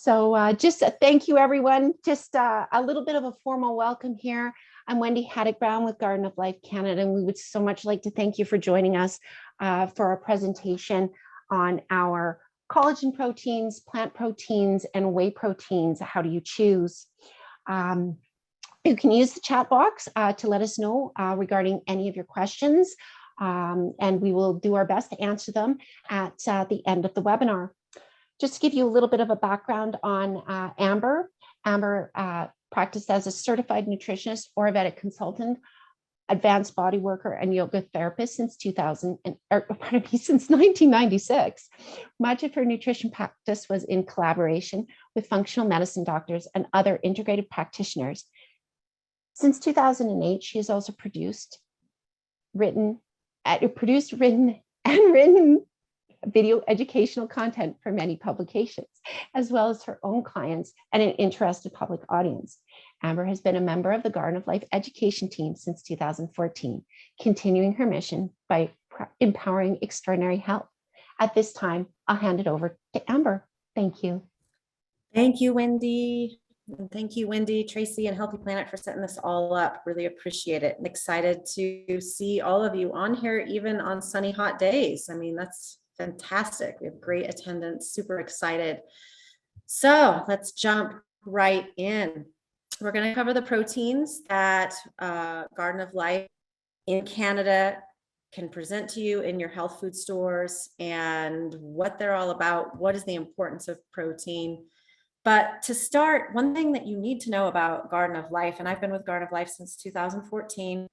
Just thank you, everyone. Just a little bit of a formal welcome here. I'm Wendy Haddock Brown with Garden of Life Canada, and we would so much like to thank you for joining us for our presentation on our collagen proteins, plant proteins, and whey proteins. How do you choose? You can use the chat box to let us know regarding any of your questions, and we will do our best to answer them at the end of the webinar. Just to give you a little bit of a background on Amber. Amber practiced as a certified nutritionist, Ayurvedic consultant, advanced body worker, and yoga therapist since 1996. Much of her nutrition practice was in collaboration with functional medicine doctors and other integrated practitioners. Since 2008, she has also produced, written video educational content for many publications, as well as her own clients and an interested public audience. Amber has been a member of the Garden of Life education team since 2014, continuing her mission by empowering extraordinary health. At this time, I'll hand it over to Amber. Thank you. Thank you, Wendy. And thank you, Wendy, Tracy, and Healthy Planet for setting this all up. Really appreciate it. And excited to see all of you on here, even on sunny, hot days. I mean, that's fantastic. We have great attendance, super excited. So let's jump right in. We're going to cover the proteins that Garden of Life in Canada can present to you in your health food stores and what they're all about. What is the importance of protein? But to start, one thing that you need to know about Garden of Life, and I've been with Garden of Life since 2014,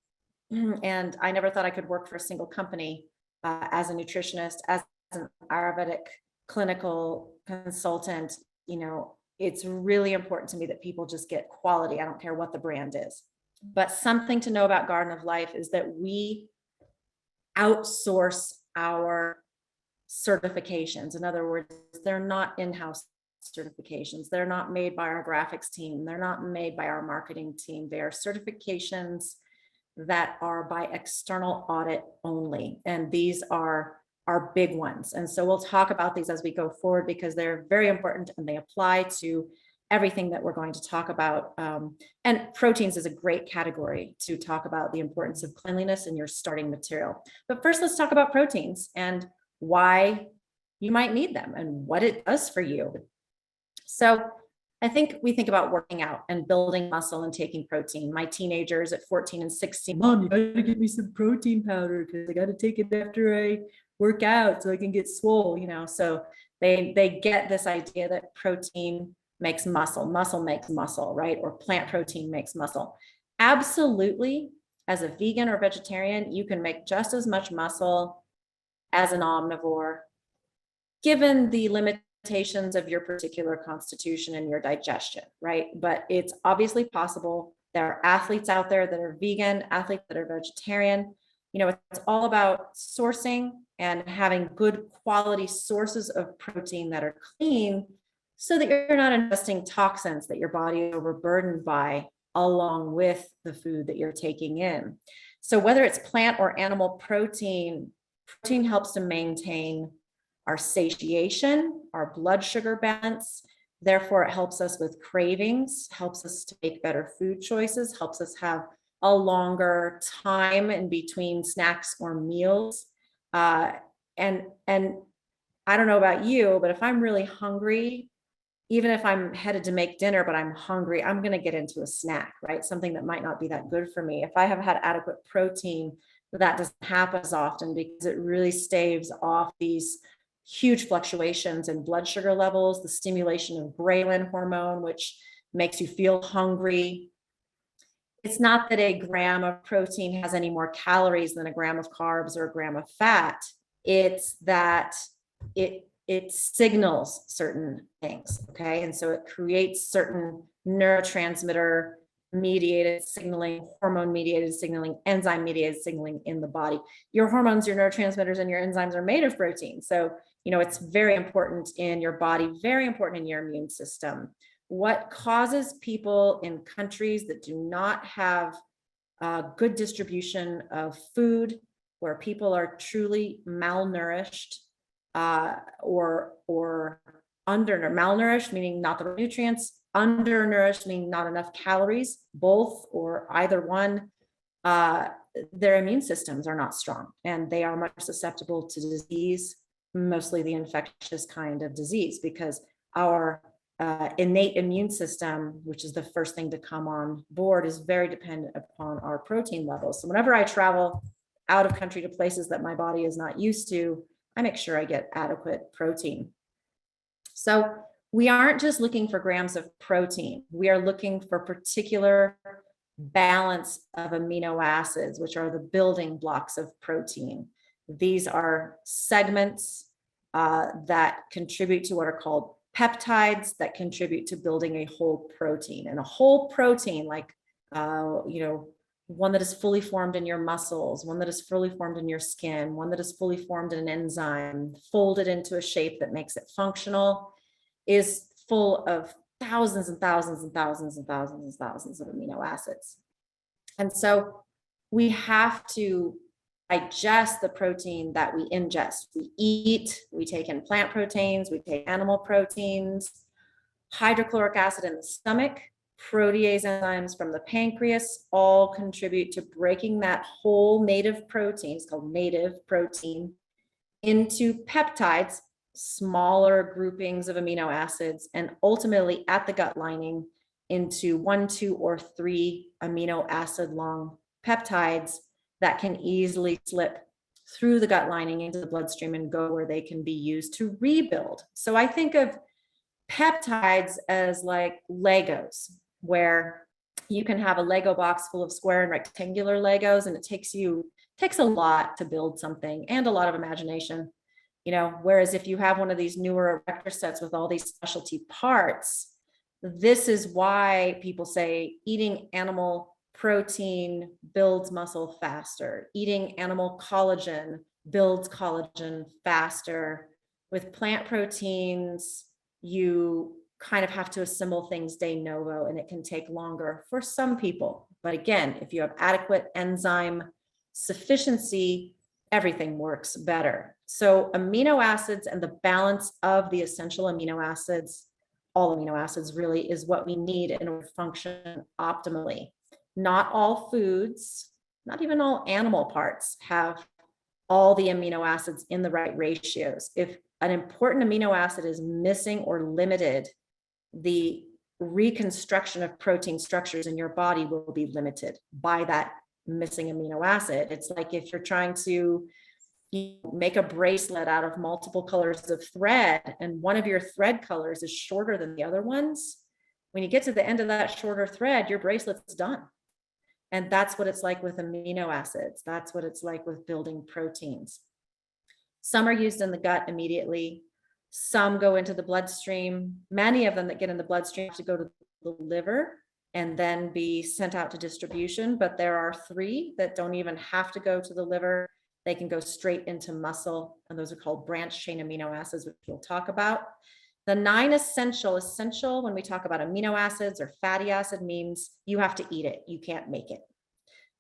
and I never thought I could work for a single company as a nutritionist, as an Ayurvedic clinical consultant. You know, it's really important to me that people just get quality. I don't care what the brand is. But something to know about Garden of Life is that we outsource our certifications. In other words, they're not in-house certifications. They're not made by our graphics team. They're not made by our marketing team. They are certifications that are by external audit only. And these are our big ones. And so we'll talk about these as we go forward because they're very important and they apply to everything that we're going to talk about. And proteins is a great category to talk about the importance of cleanliness in your starting material. But first, let's talk about proteins and why you might need them and what it does for you. So I think we think about working out and building muscle and taking protein. My teenagers at 14 and 16, Mom, you gotta get me some protein powder because I gotta take it after I work out so I can get swole, you know. So they get this idea that protein makes muscle makes muscle, right? Or plant protein makes muscle. Absolutely, as a vegan or vegetarian, you can make just as much muscle as an omnivore, given the limitations of your particular constitution and your digestion, right? But it's obviously possible. There are athletes out there that are vegan, athletes that are vegetarian. You know, it's all about sourcing and having good quality sources of protein that are clean so that you're not ingesting toxins that your body is overburdened by along with the food that you're taking in. So whether it's plant or animal protein, protein helps to maintain our satiation, our blood sugar balance. Therefore, it helps us with cravings, helps us to make better food choices, helps us have a longer time in between snacks or meals. And I don't know about you, but if I'm really hungry, even if I'm headed to make dinner, but I'm hungry, I'm going to get into a snack, right? Something that might not be that good for me. If I have had adequate protein, that doesn't happen as often because it really staves off these huge fluctuations in blood sugar levels, the stimulation of ghrelin hormone, which makes you feel hungry. It's not that a gram of protein has any more calories than a gram of carbs or a gram of fat. It's that it signals certain things, okay? And so it creates certain neurotransmitter mediated signaling, hormone mediated signaling, enzyme mediated signaling in the body. Your hormones, your neurotransmitters, and your enzymes are made of protein. So, you know, it's very important in your body, very important in your immune system. What causes people in countries that do not have good distribution of food, where people are truly malnourished or malnourished, meaning not the nutrients, undernourished, meaning not enough calories, both or either one, their immune systems are not strong and they are much susceptible to disease, mostly the infectious kind of disease, because our innate immune system, which is the first thing to come on board, is very dependent upon our protein levels. So whenever I travel out of country to places that my body is not used to, I make sure I get adequate protein. So we aren't just looking for grams of protein. We are looking for particular balance of amino acids, which are the building blocks of protein. These are segments that contribute to what are called peptides that contribute to building a whole protein. And a whole protein, like, one that is fully formed in your muscles, one that is fully formed in your skin, one that is fully formed in an enzyme, folded into a shape that makes it functional, is full of thousands and thousands and thousands and thousands and thousands of amino acids. And so we have to digest the protein that we ingest. We eat, we take in plant proteins, we take animal proteins, hydrochloric acid in the stomach, protease enzymes from the pancreas all contribute to breaking that whole native protein, it's called native protein, into peptides, smaller groupings of amino acids, and ultimately at the gut lining into 1, 2, or 3 amino acid long peptides that can easily slip through the gut lining into the bloodstream and go where they can be used to rebuild. So I think of peptides as like Legos, where you can have a Lego box full of square and rectangular Legos, and it takes a lot to build something and a lot of imagination. Whereas if you have one of these newer erector sets with all these specialty parts, this is why people say eating animal protein builds muscle faster. Eating animal collagen builds collagen faster. With plant proteins, you kind of have to assemble things de novo, and it can take longer for some people. But again, if you have adequate enzyme sufficiency, everything works better. So amino acids and the balance of the essential amino acids, all amino acids really, is what we need in order to function optimally. Not all foods, not even all animal parts, have all the amino acids in the right ratios. If an important amino acid is missing or limited, the reconstruction of protein structures in your body will be limited by that missing amino acid. It's like if you're trying to make a bracelet out of multiple colors of thread, and one of your thread colors is shorter than the other ones. When you get to the end of that shorter thread, your bracelet's done. And that's what it's like with amino acids. That's what it's like with building proteins. Some are used in the gut immediately. Some go into the bloodstream. Many of them that get in the bloodstream have to go to the liver and then be sent out to distribution. But there are 3 that don't even have to go to the liver. They can go straight into muscle, and those are called branched chain amino acids, which we'll talk about. The 9 essential, when we talk about amino acids or fatty acid, means you have to eat it. You can't make it.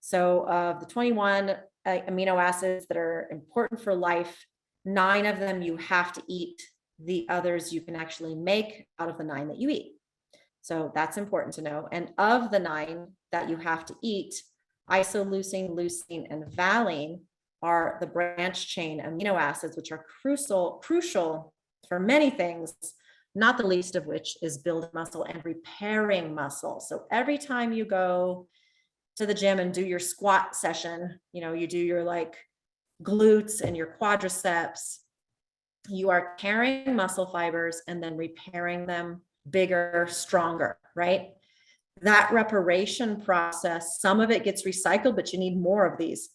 So of the 21 amino acids that are important for life, 9 of them you have to eat. The others you can actually make out of the 9 that you eat. So that's important to know. And of the 9 that you have to eat, isoleucine, leucine, and valine are the branched chain amino acids, which are crucial for many things, not the least of which is building muscle and repairing muscle. So every time you go to the gym and do your squat session, you do your glutes and your quadriceps, you are carrying muscle fibers and then repairing them bigger, stronger, right? That reparation process, some of it gets recycled, but you need more of these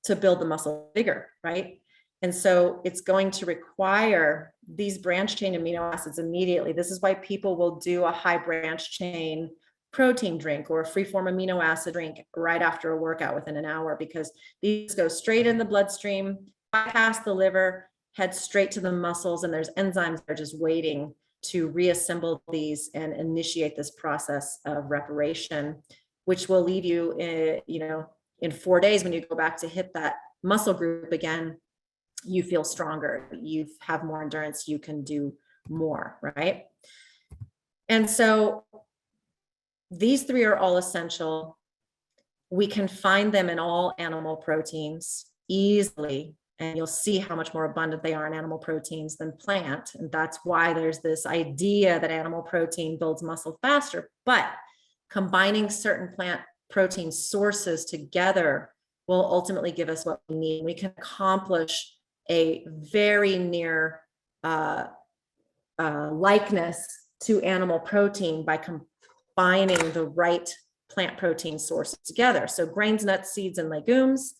to build the muscle bigger, right? And so it's going to require these branched chain amino acids immediately. This is why people will do a high branched chain protein drink or a free-form amino acid drink right after a workout within an hour, because these go straight in the bloodstream, bypass the liver, head straight to the muscles, and there's enzymes that are just waiting to reassemble these and initiate this process of reparation, which will leave you in 4 days, when you go back to hit that muscle group again, you feel stronger, you have more endurance, you can do more, right? And so these three are all essential. We can find them in all animal proteins easily, and you'll see how much more abundant they are in animal proteins than plant. And that's why there's this idea that animal protein builds muscle faster. But combining certain plant protein sources together will ultimately give us what we need. We can accomplish a very near likeness to animal protein by combining the right plant protein sources together. So grains, nuts, seeds, and legumes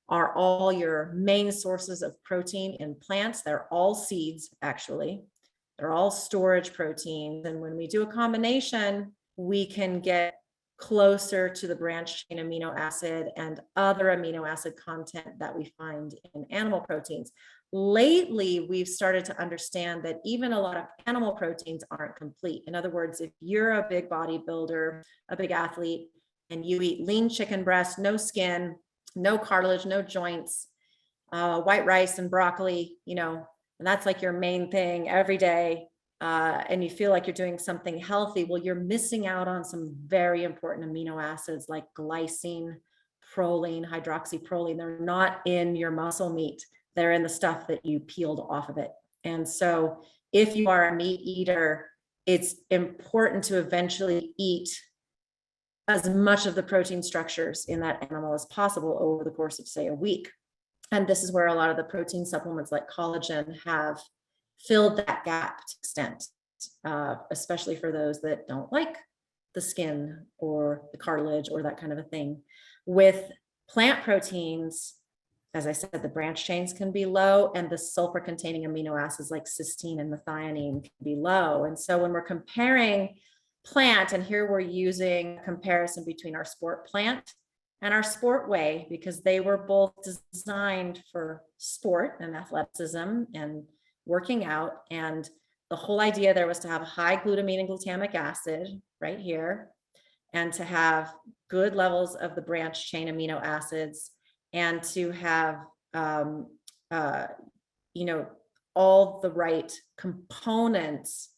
are all your main sources of protein in plants. They're all seeds, actually. They're all storage proteins. And when we do a combination, we can get closer to the branched chain amino acid and other amino acid content that we find in animal proteins. Lately, we've started to understand that even a lot of animal proteins aren't complete. In other words, if you're a big bodybuilder, a big athlete, and you eat lean chicken breast, no skin, no cartilage, no joints, white rice and broccoli, and that's like your main thing every day, and you feel like you're doing something healthy, well, you're missing out on some very important amino acids like glycine, proline, hydroxyproline. They're not in your muscle meat. They're in the stuff that you peeled off of it. And so if you are a meat eater, it's important to eventually eat as much of the protein structures in that animal as possible over the course of, say, a week. And this is where a lot of the protein supplements like collagen have filled that gap to extent, especially for those that don't like the skin or the cartilage or that kind of a thing. With plant proteins, as I said, the branch chains can be low, and the sulfur containing amino acids like cysteine and methionine can be low. And so when we're comparing plant, and here we're using a comparison between our sport plant and our sport whey, because they were both designed for sport and athleticism and working out. And the whole idea there was to have high glutamine and glutamic acid right here, and to have good levels of the branch chain amino acids, and to have all the right components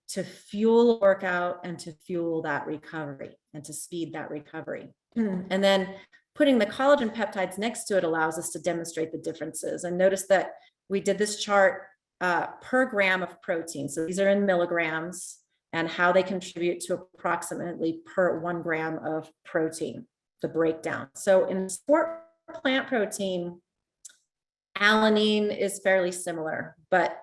to fuel workout and to fuel that recovery and to speed that recovery. And then putting the collagen peptides next to it allows us to demonstrate the differences. And notice that we did this chart per gram of protein. So these are in milligrams, and how they contribute to approximately per 1 gram of protein, the breakdown. So in sport plant protein, alanine is fairly similar, but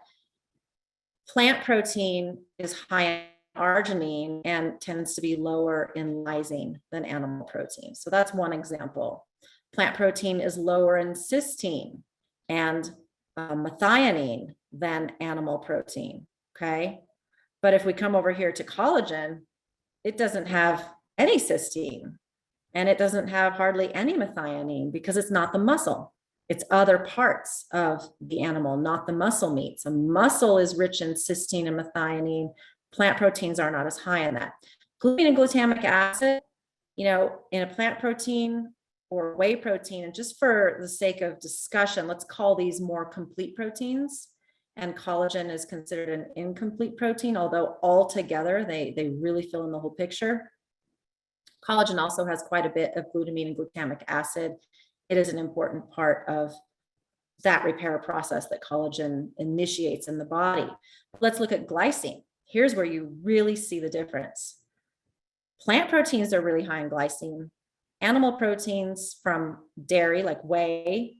plant protein is high in arginine and tends to be lower in lysine than animal protein. So that's one example. Plant protein is lower in cysteine and methionine than animal protein, okay? But if we come over here to collagen, it doesn't have any cysteine, and it doesn't have hardly any methionine, because it's not the muscle. It's other parts of the animal, not the muscle meat. So muscle is rich in cysteine and methionine. Plant proteins are not as high in that. Glutamine and glutamic acid, in a plant protein or whey protein, and just for the sake of discussion, let's call these more complete proteins. And collagen is considered an incomplete protein, although altogether they really fill in the whole picture. Collagen also has quite a bit of glutamine and glutamic acid. It is an important part of that repair process that collagen initiates in the body. Let's look at glycine. Here's where you really see the difference. Plant proteins are really high in glycine. Animal proteins from dairy, like whey,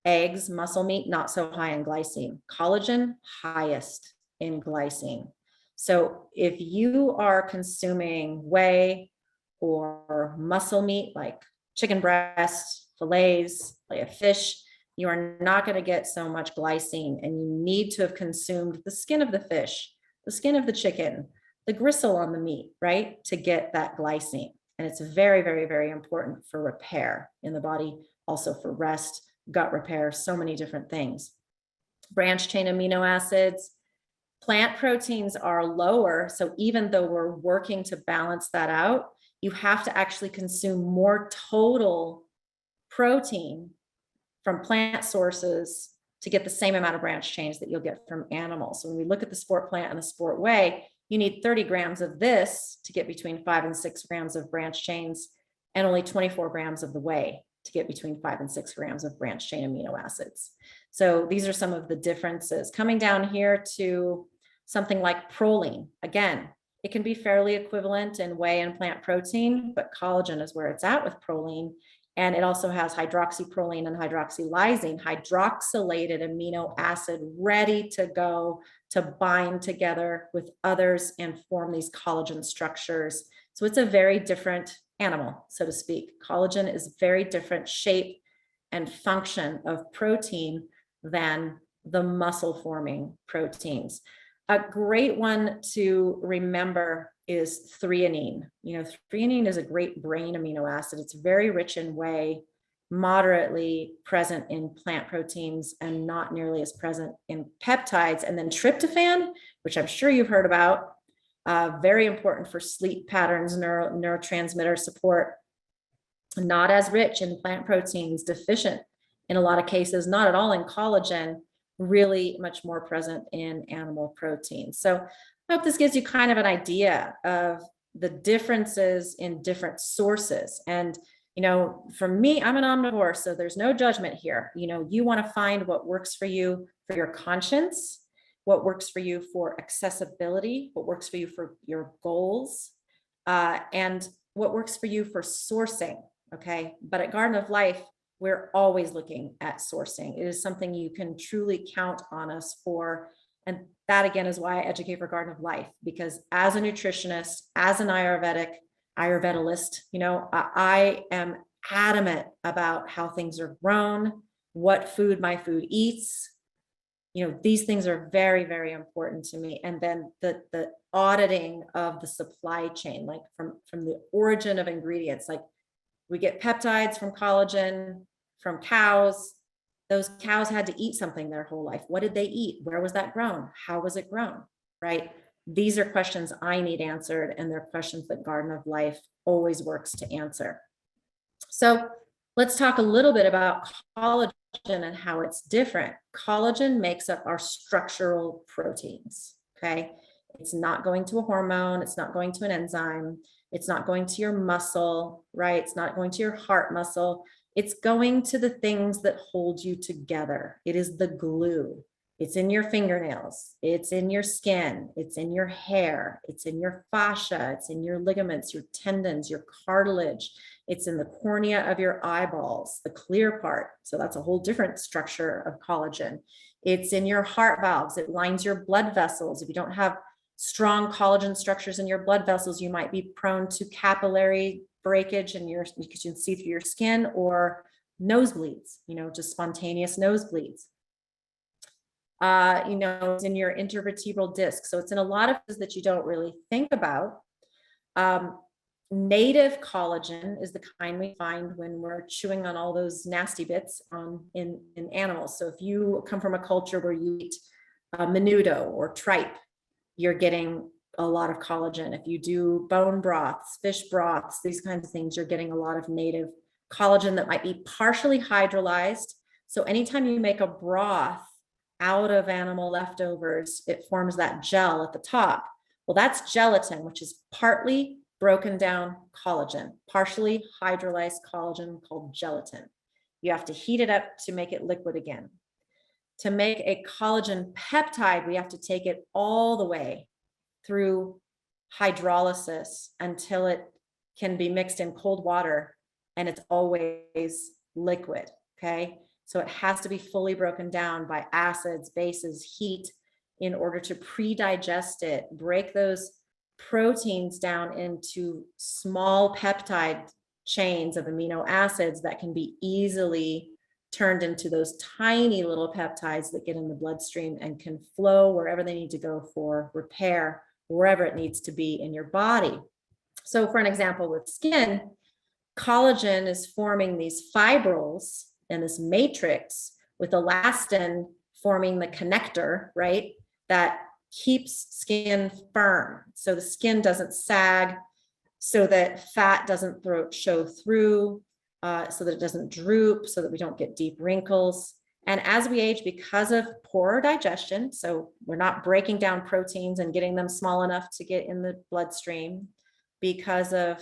eggs, muscle meat, not so high in glycine. Collagen, highest in glycine. So if you are consuming whey or muscle meat, like chicken breast, fillets, like a fish, you are not going to get so much glycine, and you need to have consumed the skin of the fish, the skin of the chicken, the gristle on the meat, right, to get that glycine. And it's very, very, very important for repair in the body, also for rest, gut repair, so many different things. Branch chain amino acids, plant proteins are lower. So even though we're working to balance that out, you have to actually consume more total protein from plant sources to get the same amount of branch chains that you'll get from animals. So when we look at the sport plant and the sport whey, you need 30 grams of this to get between 5 and 6 grams of branch chains, and only 24 grams of the whey to get between 5 and 6 grams of branch chain amino acids. So these are some of the differences. Coming down here to something like proline. Again, it can be fairly equivalent in whey and plant protein, but collagen is where it's at with proline. And it also has hydroxyproline and hydroxylysine, hydroxylated amino acid, ready to go to bind together with others and form these collagen structures. So it's a very different animal, so to speak. Collagen is very different shape and function of protein than the muscle forming proteins. A great one to remember is threonine. You know, threonine is a great brain amino acid. It's very rich in whey, moderately present in plant proteins, and not nearly as present in peptides. And then tryptophan, which I'm sure you've heard about, very important for sleep patterns, neurotransmitter support, not as rich in plant proteins, deficient in a lot of cases, not at all in collagen, really much more present in animal protein. So I hope this gives you kind of an idea of the differences in different sources. And, you know, for me, I'm an omnivore, so there's no judgment here. You know, you want to find what works for you for your conscience, what works for you for accessibility, what works for you for your goals, and what works for you for sourcing. Okay. But at Garden of Life, we're always looking at sourcing. It is something you can truly count on us for. And that again is why I educate for Garden of Life, because as a nutritionist, as an Ayurvedalist, you know, I am adamant about how things are grown, what food my food eats. You know, these things are very, very important to me. And then the auditing of the supply chain, like from the origin of ingredients, like we get peptides from collagen from cows. Those cows had to eat something their whole life. What did they eat? Where was that grown? How was it grown? Right? These are questions I need answered, and they're questions that Garden of Life always works to answer. So let's talk a little bit about collagen and how it's different. Collagen makes up our structural proteins. Okay. It's not going to a hormone. It's not going to an enzyme. It's not going to your muscle, right? It's not going to your heart muscle. It's going to the things that hold you together. It is the glue. It's in your fingernails. It's in your skin. It's in your hair. It's in your fascia. It's in your ligaments, your tendons, your cartilage. It's in the cornea of your eyeballs, the clear part. So that's a whole different structure of collagen. It's in your heart valves. It lines your blood vessels. If you don't have strong collagen structures in your blood vessels, you might be prone to capillary breakage in your, because you can see through your skin, or nosebleeds, you know, just spontaneous nosebleeds. You know, it's in your intervertebral disc. So it's in a lot of things that you don't really think about. Native collagen is the kind we find when we're chewing on all those nasty bits in animals. So if you come from a culture where you eat menudo or tripe, you're getting a lot of collagen. If you do bone broths, fish broths, these kinds of things, you're getting a lot of native collagen that might be partially hydrolyzed. So anytime you make a broth out of animal leftovers, it forms that gel at the top. Well, that's gelatin, which is partly broken down collagen, partially hydrolyzed collagen called gelatin. You have to heat it up to make it liquid again. To make a collagen peptide, we have to take it all the way through hydrolysis until it can be mixed in cold water, and it's always liquid, okay? So it has to be fully broken down by acids, bases, heat, in order to pre-digest it, break those proteins down into small peptide chains of amino acids that can be easily turned into those tiny little peptides that get in the bloodstream and can flow wherever they need to go for repair, wherever it needs to be in your body. So for an example with skin, collagen is forming these fibrils and this matrix, with elastin forming the connector, right? That keeps skin firm. So the skin doesn't sag, so that fat doesn't show through, so that it doesn't droop, so that we don't get deep wrinkles. And as we age, because of poorer digestion, so we're not breaking down proteins and getting them small enough to get in the bloodstream, because of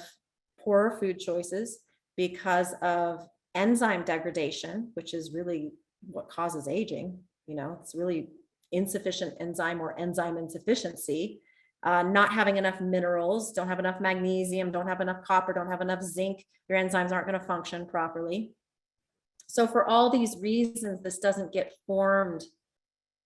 poorer food choices, because of enzyme degradation, which is really what causes aging. It's really insufficient enzyme or enzyme insufficiency, not having enough minerals, don't have enough magnesium, don't have enough copper, don't have enough zinc, your enzymes aren't going to function properly. So for all these reasons, this doesn't get formed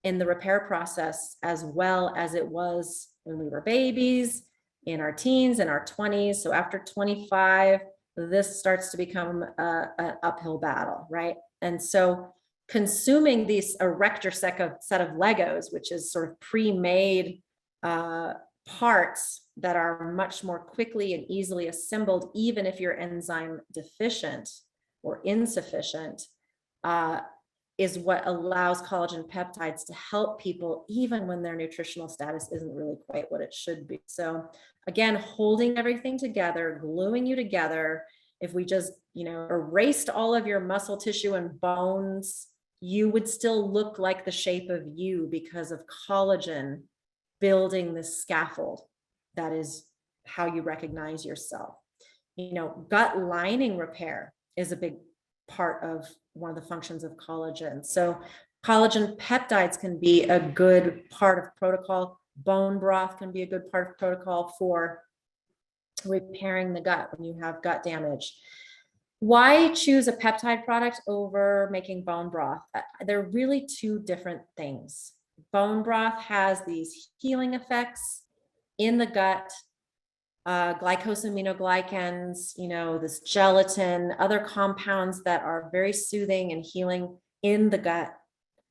in the repair process as well as it was when we were babies, in our teens, in our 20s. So after 25, this starts to become an uphill battle, right? And so consuming these erector set of Legos, which is sort of pre-made parts that are much more quickly and easily assembled, even if you're enzyme deficient or insufficient, is what allows collagen peptides to help people even when their nutritional status isn't really quite what it should be. So again, holding everything together, gluing you together. If we just, erased all of your muscle tissue and bones, you would still look like the shape of you because of collagen building this scaffold. That is how you recognize yourself. Gut lining repair is a big part of one of the functions of collagen. So collagen peptides can be a good part of protocol. Bone broth can be a good part of protocol for repairing the gut when you have gut damage. Why choose a peptide product over making bone broth? They're really two different things. Bone broth has these healing effects in the gut, glycosaminoglycans, this gelatin, other compounds that are very soothing and healing in the gut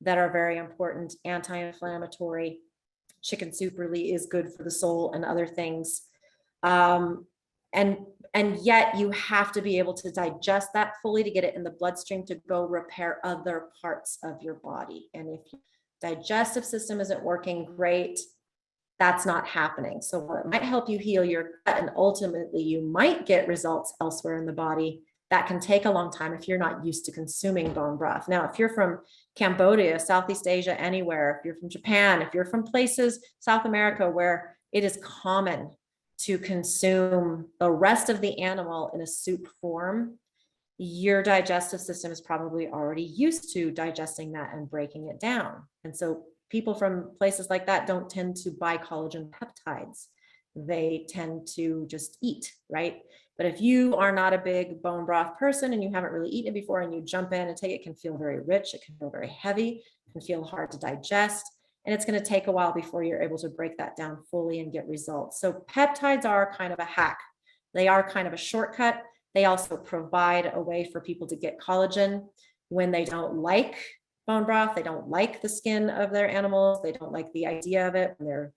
that are very important, anti-inflammatory. Chicken soup really is good for the soul and other things. And yet you have to be able to digest that fully to get it in the bloodstream to go repair other parts of your body. And if your digestive system isn't working great, that's not happening. So while it might help you heal your gut and ultimately you might get results elsewhere in the body, that can take a long time if you're not used to consuming bone broth. Now, if you're from Cambodia, Southeast Asia, anywhere, if you're from Japan, if you're from places, South America, where it is common to consume the rest of the animal in a soup form, your digestive system is probably already used to digesting that and breaking it down. And so people from places like that don't tend to buy collagen peptides. They tend to just eat, right? But if you are not a big bone broth person and you haven't really eaten it before and you jump in and take it, it can feel very rich, it can feel very heavy, it can feel hard to digest, and it's going to take a while before you're able to break that down fully and get results. So peptides are kind of a hack. They are kind of a shortcut. They also provide a way for people to get collagen when they don't like bone broth, they don't like the skin of their animals, they don't like the idea of it, and they're,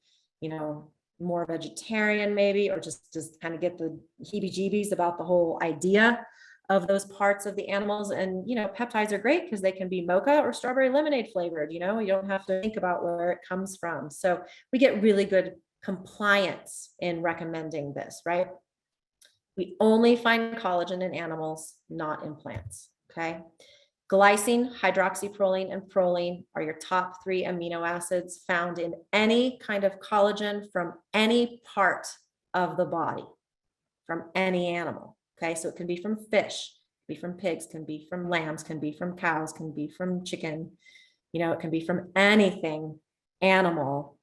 more vegetarian maybe, or just kind of get the heebie-jeebies about the whole idea of those parts of the animals. And, peptides are great because they can be mocha or strawberry lemonade flavored, you don't have to think about where it comes from. So we get really good compliance in recommending this, right? We only find collagen in animals, not in plants, okay? Glycine, hydroxyproline, and proline are your top 3 amino acids found in any kind of collagen from any part of the body, from any animal, okay? So it can be from fish, can be from pigs, can be from lambs, can be from cows, can be from chicken, it can be from anything animal,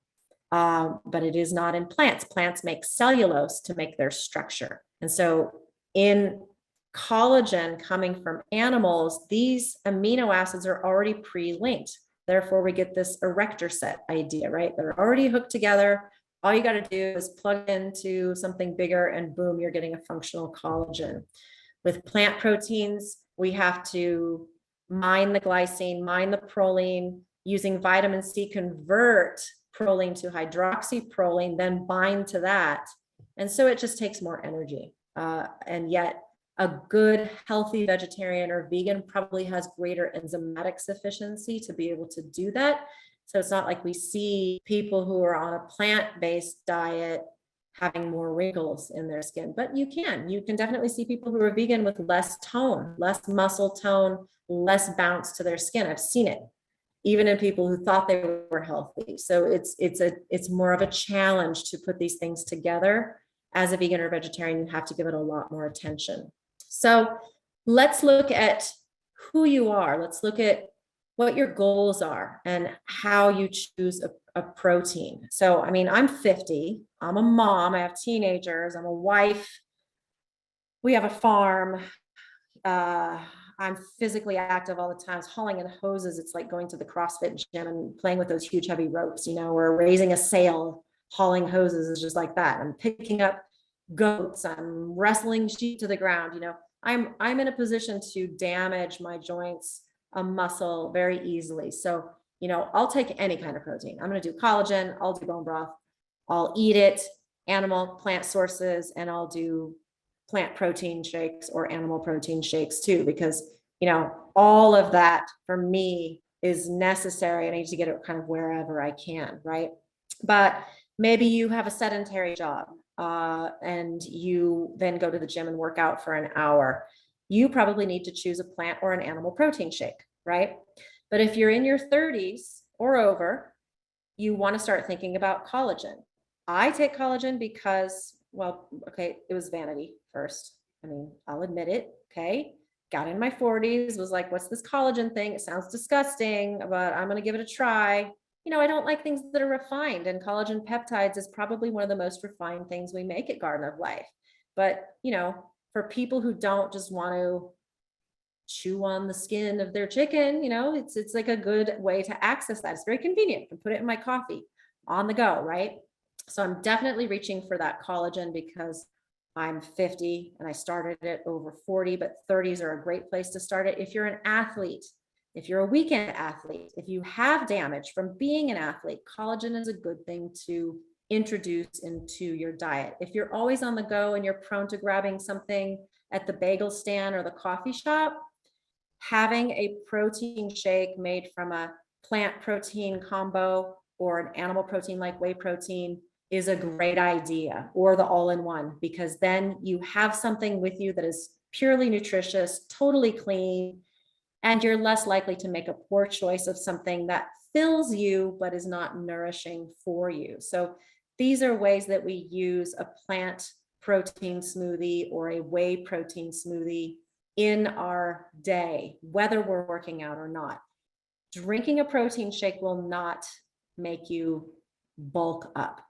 but it is not in plants. Plants make cellulose to make their structure. And so in collagen coming from animals, these amino acids are already pre-linked. Therefore, we get this erector set idea, right? They're already hooked together. All you got to do is plug into something bigger and boom, you're getting a functional collagen. With plant proteins, we have to mine the glycine, mine the proline, using vitamin C, convert proline to hydroxyproline, then bind to that. And so it just takes more energy. And yet a good, healthy vegetarian or vegan probably has greater enzymatic sufficiency to be able to do that. So it's not like we see people who are on a plant-based diet having more wrinkles in their skin. But you can definitely see people who are vegan with less tone, less muscle tone, less bounce to their skin. I've seen it even in people who thought they were healthy. So it's more of a challenge to put these things together. As a vegan or vegetarian, you have to give it a lot more attention. So let's look at who you are. Let's look at what your goals are and how you choose a protein. So, I mean, I'm 50, I'm a mom, I have teenagers, I'm a wife, we have a farm. I'm physically active all the time. It's hauling in hoses. It's like going to the CrossFit gym and playing with those huge heavy ropes, or raising a sail. Hauling hoses is just like that. I'm picking up goats. I'm wrestling sheep to the ground. I'm in a position to damage my joints, a muscle very easily. So, I'll take any kind of protein. I'm going to do collagen. I'll do bone broth. I'll eat it, animal, plant sources, and I'll do plant protein shakes or animal protein shakes too, because, all of that for me is necessary. I need to get it kind of wherever I can, right? But maybe you have a sedentary job and you then go to the gym and work out for an hour. You probably need to choose a plant or an animal protein shake, right? But if you're in your 30s or over, you want to start thinking about collagen. I take collagen because, well, okay, it was vanity first. I mean, I'll admit it. Okay. Got in my 40s, was like, what's this collagen thing? It sounds disgusting, but I'm going to give it a try. I don't like things that are refined, and collagen peptides is probably one of the most refined things we make at Garden of Life. But, for people who don't just want to chew on the skin of their chicken, it's like a good way to access that. It's very convenient. I can put it in my coffee on the go, right? So I'm definitely reaching for that collagen because I'm 50 and I started it over 40, but 30s are a great place to start it. If you're an athlete, if you're a weekend athlete, if you have damage from being an athlete, collagen is a good thing to introduce into your diet. If you're always on the go and you're prone to grabbing something at the bagel stand or the coffee shop, having a protein shake made from a plant protein combo or an animal protein like whey protein is a great idea, or the all-in-one, because then you have something with you that is purely nutritious, totally clean, and you're less likely to make a poor choice of something that fills you but is not nourishing for you. So these are ways that we use a plant protein smoothie or a whey protein smoothie in our day, whether we're working out or not. Drinking a protein shake will not make you bulk up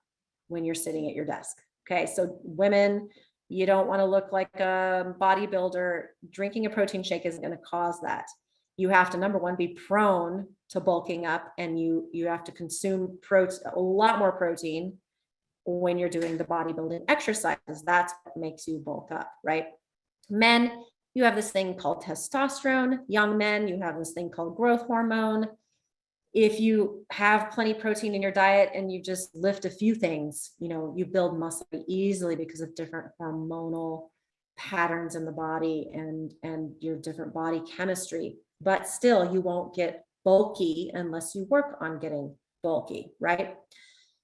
when you're sitting at your desk. Okay, so women, you don't want to look like a bodybuilder. Drinking a protein shake isn't going to cause that. You have to, number one, be prone to bulking up, and you have to consume a lot more protein when you're doing the bodybuilding exercises. That's what makes you bulk up, right? Men, you have this thing called testosterone. Young men, you have this thing called growth hormone. If you have plenty of protein in your diet and you just lift a few things, you build muscle easily because of different hormonal patterns in the body and your different body chemistry. But still, you won't get bulky unless you work on getting bulky, right?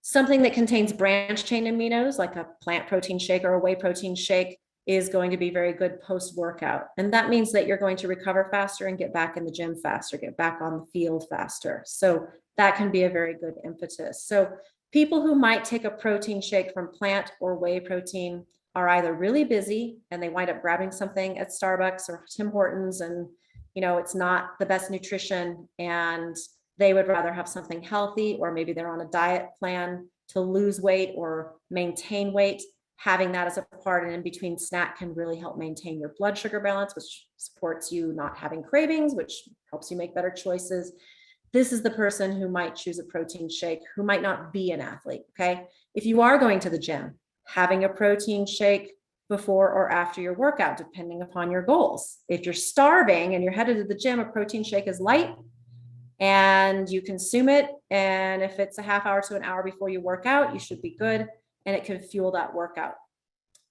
Something that contains branched chain aminos, like a plant protein shake or a whey protein shake, is going to be very good post-workout. And that means that you're going to recover faster and get back in the gym faster, get back on the field faster. So that can be a very good impetus. So people who might take a protein shake from plant or whey protein are either really busy and they wind up grabbing something at Starbucks or Tim Hortons, and it's not the best nutrition, and they would rather have something healthy, or maybe they're on a diet plan to lose weight or maintain weight. Having that as a part and in between snack can really help maintain your blood sugar balance, which supports you not having cravings, which helps you make better choices. This is the person who might choose a protein shake, who might not be an athlete, okay? If you are going to the gym, having a protein shake before or after your workout, depending upon your goals. If you're starving and you're headed to the gym, a protein shake is light and you consume it. And if it's a half hour to an hour before you work out, you should be good. And it can fuel that workout.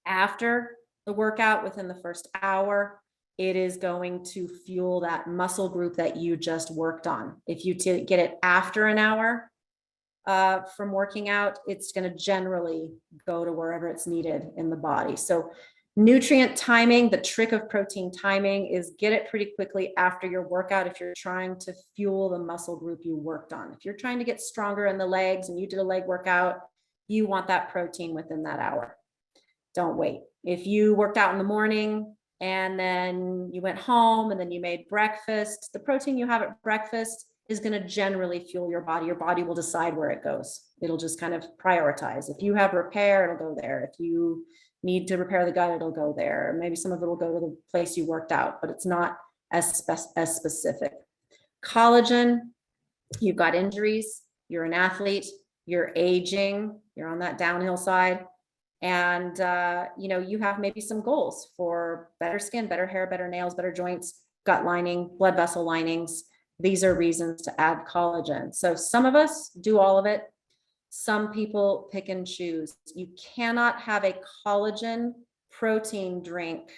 After the workout, within the first hour, it is going to fuel that muscle group that you just worked on. If you get it after an hour, from working out, it's going to generally go to wherever it's needed in the body. So nutrient timing, the trick of protein timing is get it pretty quickly after your workout if you're trying to fuel the muscle group you worked on. If you're trying to get stronger in the legs and you did a leg workout, you want that protein within that hour. Don't wait. If you worked out in the morning and then you went home and then you made breakfast, the protein you have at breakfast is going to generally fuel your body. Your body will decide where it goes. It'll just kind of prioritize. If you have repair, it'll go there. If you need to repair the gut, it'll go there. Maybe some of it will go to the place you worked out, but it's not as specific. Collagen, you've got injuries, you're an athlete, you're aging, you're on that downhill side. And, you have maybe some goals for better skin, better hair, better nails, better joints, gut lining, blood vessel linings. These are reasons to add collagen. So some of us do all of it. Some people pick and choose. You cannot have a collagen protein drink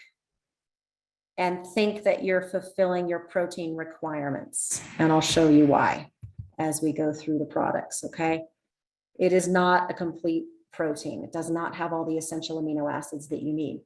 and think that you're fulfilling your protein requirements. And I'll show you why as we go through the products, okay? It is not a complete protein. It does not have all the essential amino acids that you need.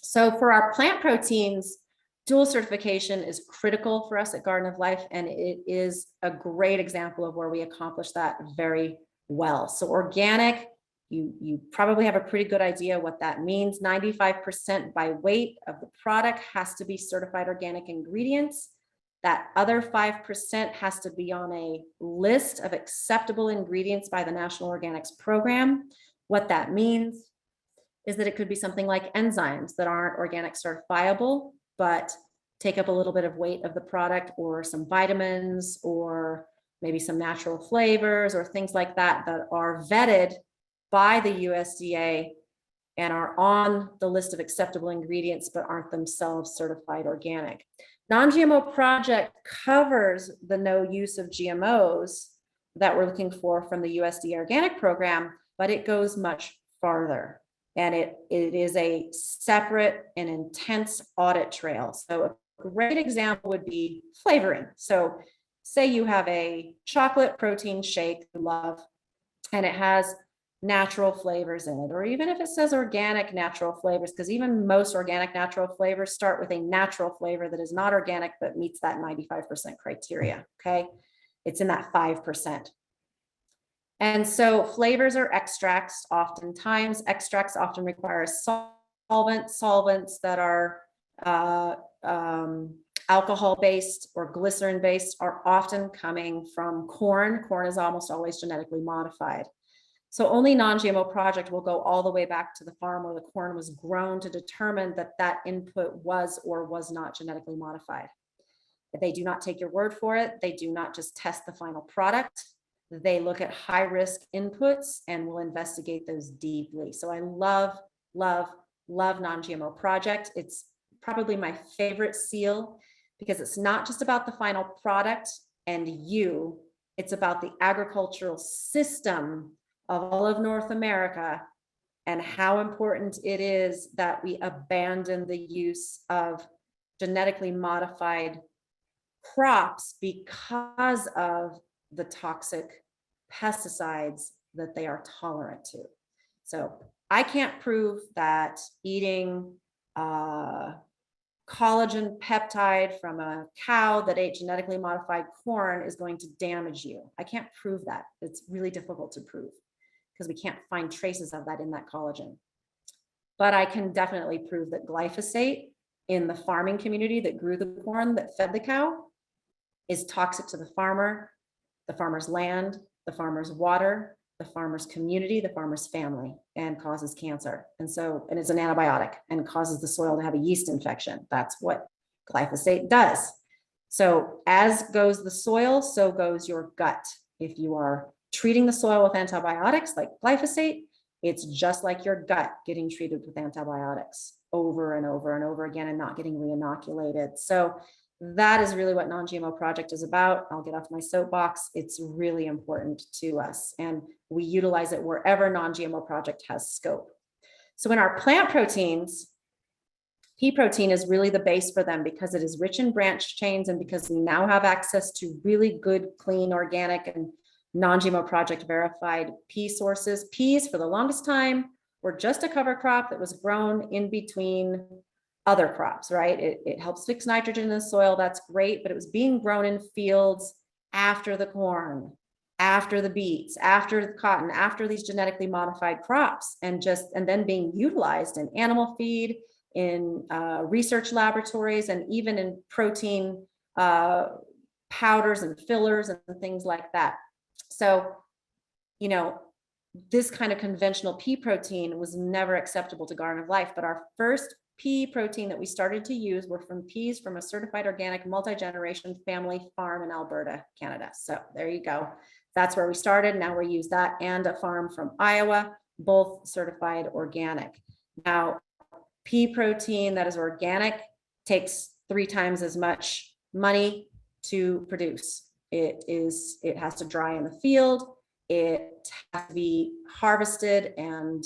So for our plant proteins, dual certification is critical for us at Garden of Life, and it is a great example of where we accomplish that very well. So organic, you probably have a pretty good idea what that means. 95% by weight of the product has to be certified organic ingredients. That other 5% has to be on a list of acceptable ingredients by the National Organics Program. What that means is that it could be something like enzymes that aren't organic certifiable, but take up a little bit of weight of the product, or some vitamins, or maybe some natural flavors, or things like that that are vetted by the USDA and are on the list of acceptable ingredients, but aren't themselves certified organic. Non-GMO Project covers the no use of GMOs that we're looking for from the USDA Organic Program, but it goes much farther. And it is a separate and intense audit trail. So a great example would be flavoring. So say you have a chocolate protein shake you love, and it has natural flavors in it, or even if it says organic natural flavors, because even most organic natural flavors start with a natural flavor that is not organic, but meets that 95% criteria, okay? It's in that 5%. And so flavors are extracts. Oftentimes, extracts often require solvents that are alcohol-based or glycerin-based are often coming from corn. Corn is almost always genetically modified. So only Non-GMO Project will go all the way back to the farm where the corn was grown to determine that that input was or was not genetically modified. They do not take your word for it. They do not just test the final product. They look at high-risk inputs and will investigate those deeply. So I love, love, love Non-GMO Project. It's probably my favorite seal because it's not just about the final product and you, it's about the agricultural system of all of North America and how important it is that we abandon the use of genetically modified crops because of the toxic pesticides that they are tolerant to. So I can't prove that eating collagen peptide from a cow that ate genetically modified corn is going to damage you. I can't prove that. It's really difficult to prove because we can't find traces of that in that collagen. But I can definitely prove that glyphosate in the farming community that grew the corn that fed the cow is toxic to the farmer's land, the farmer's water, the farmer's community, the farmer's family, and causes cancer. And it's an antibiotic and causes the soil to have a yeast infection. That's what glyphosate does. So as goes the soil, so goes your gut. If you are treating the soil with antibiotics like glyphosate, it's just like your gut getting treated with antibiotics over and over and over again and not getting re-inoculated. So that is really what Non-GMO Project is about. I'll get off my soapbox. It's really important to us, and we utilize it wherever Non-GMO Project has scope. So in our plant proteins, pea protein is really the base for them because it is rich in branched chains and because we now have access to really good, clean, organic, and non-GMO Project verified pea sources. Peas for the longest time were just a cover crop that was grown in between other crops, right? It helps fix nitrogen in the soil. That's great, but it was being grown in fields after the corn, after the beets, after the cotton, after these genetically modified crops, and then being utilized in animal feed, in research laboratories, and even in protein powders and fillers and things like that. So, you know, this kind of conventional pea protein was never acceptable to Garden of Life, but our first pea protein that we started to use were from peas from a certified organic multi-generation family farm in Alberta, Canada. So there you go. That's where we started. Now we use that and a farm from Iowa, both certified organic. Now, pea protein that is organic takes 3 times as much money to produce. It has to dry in the field. It has to be harvested and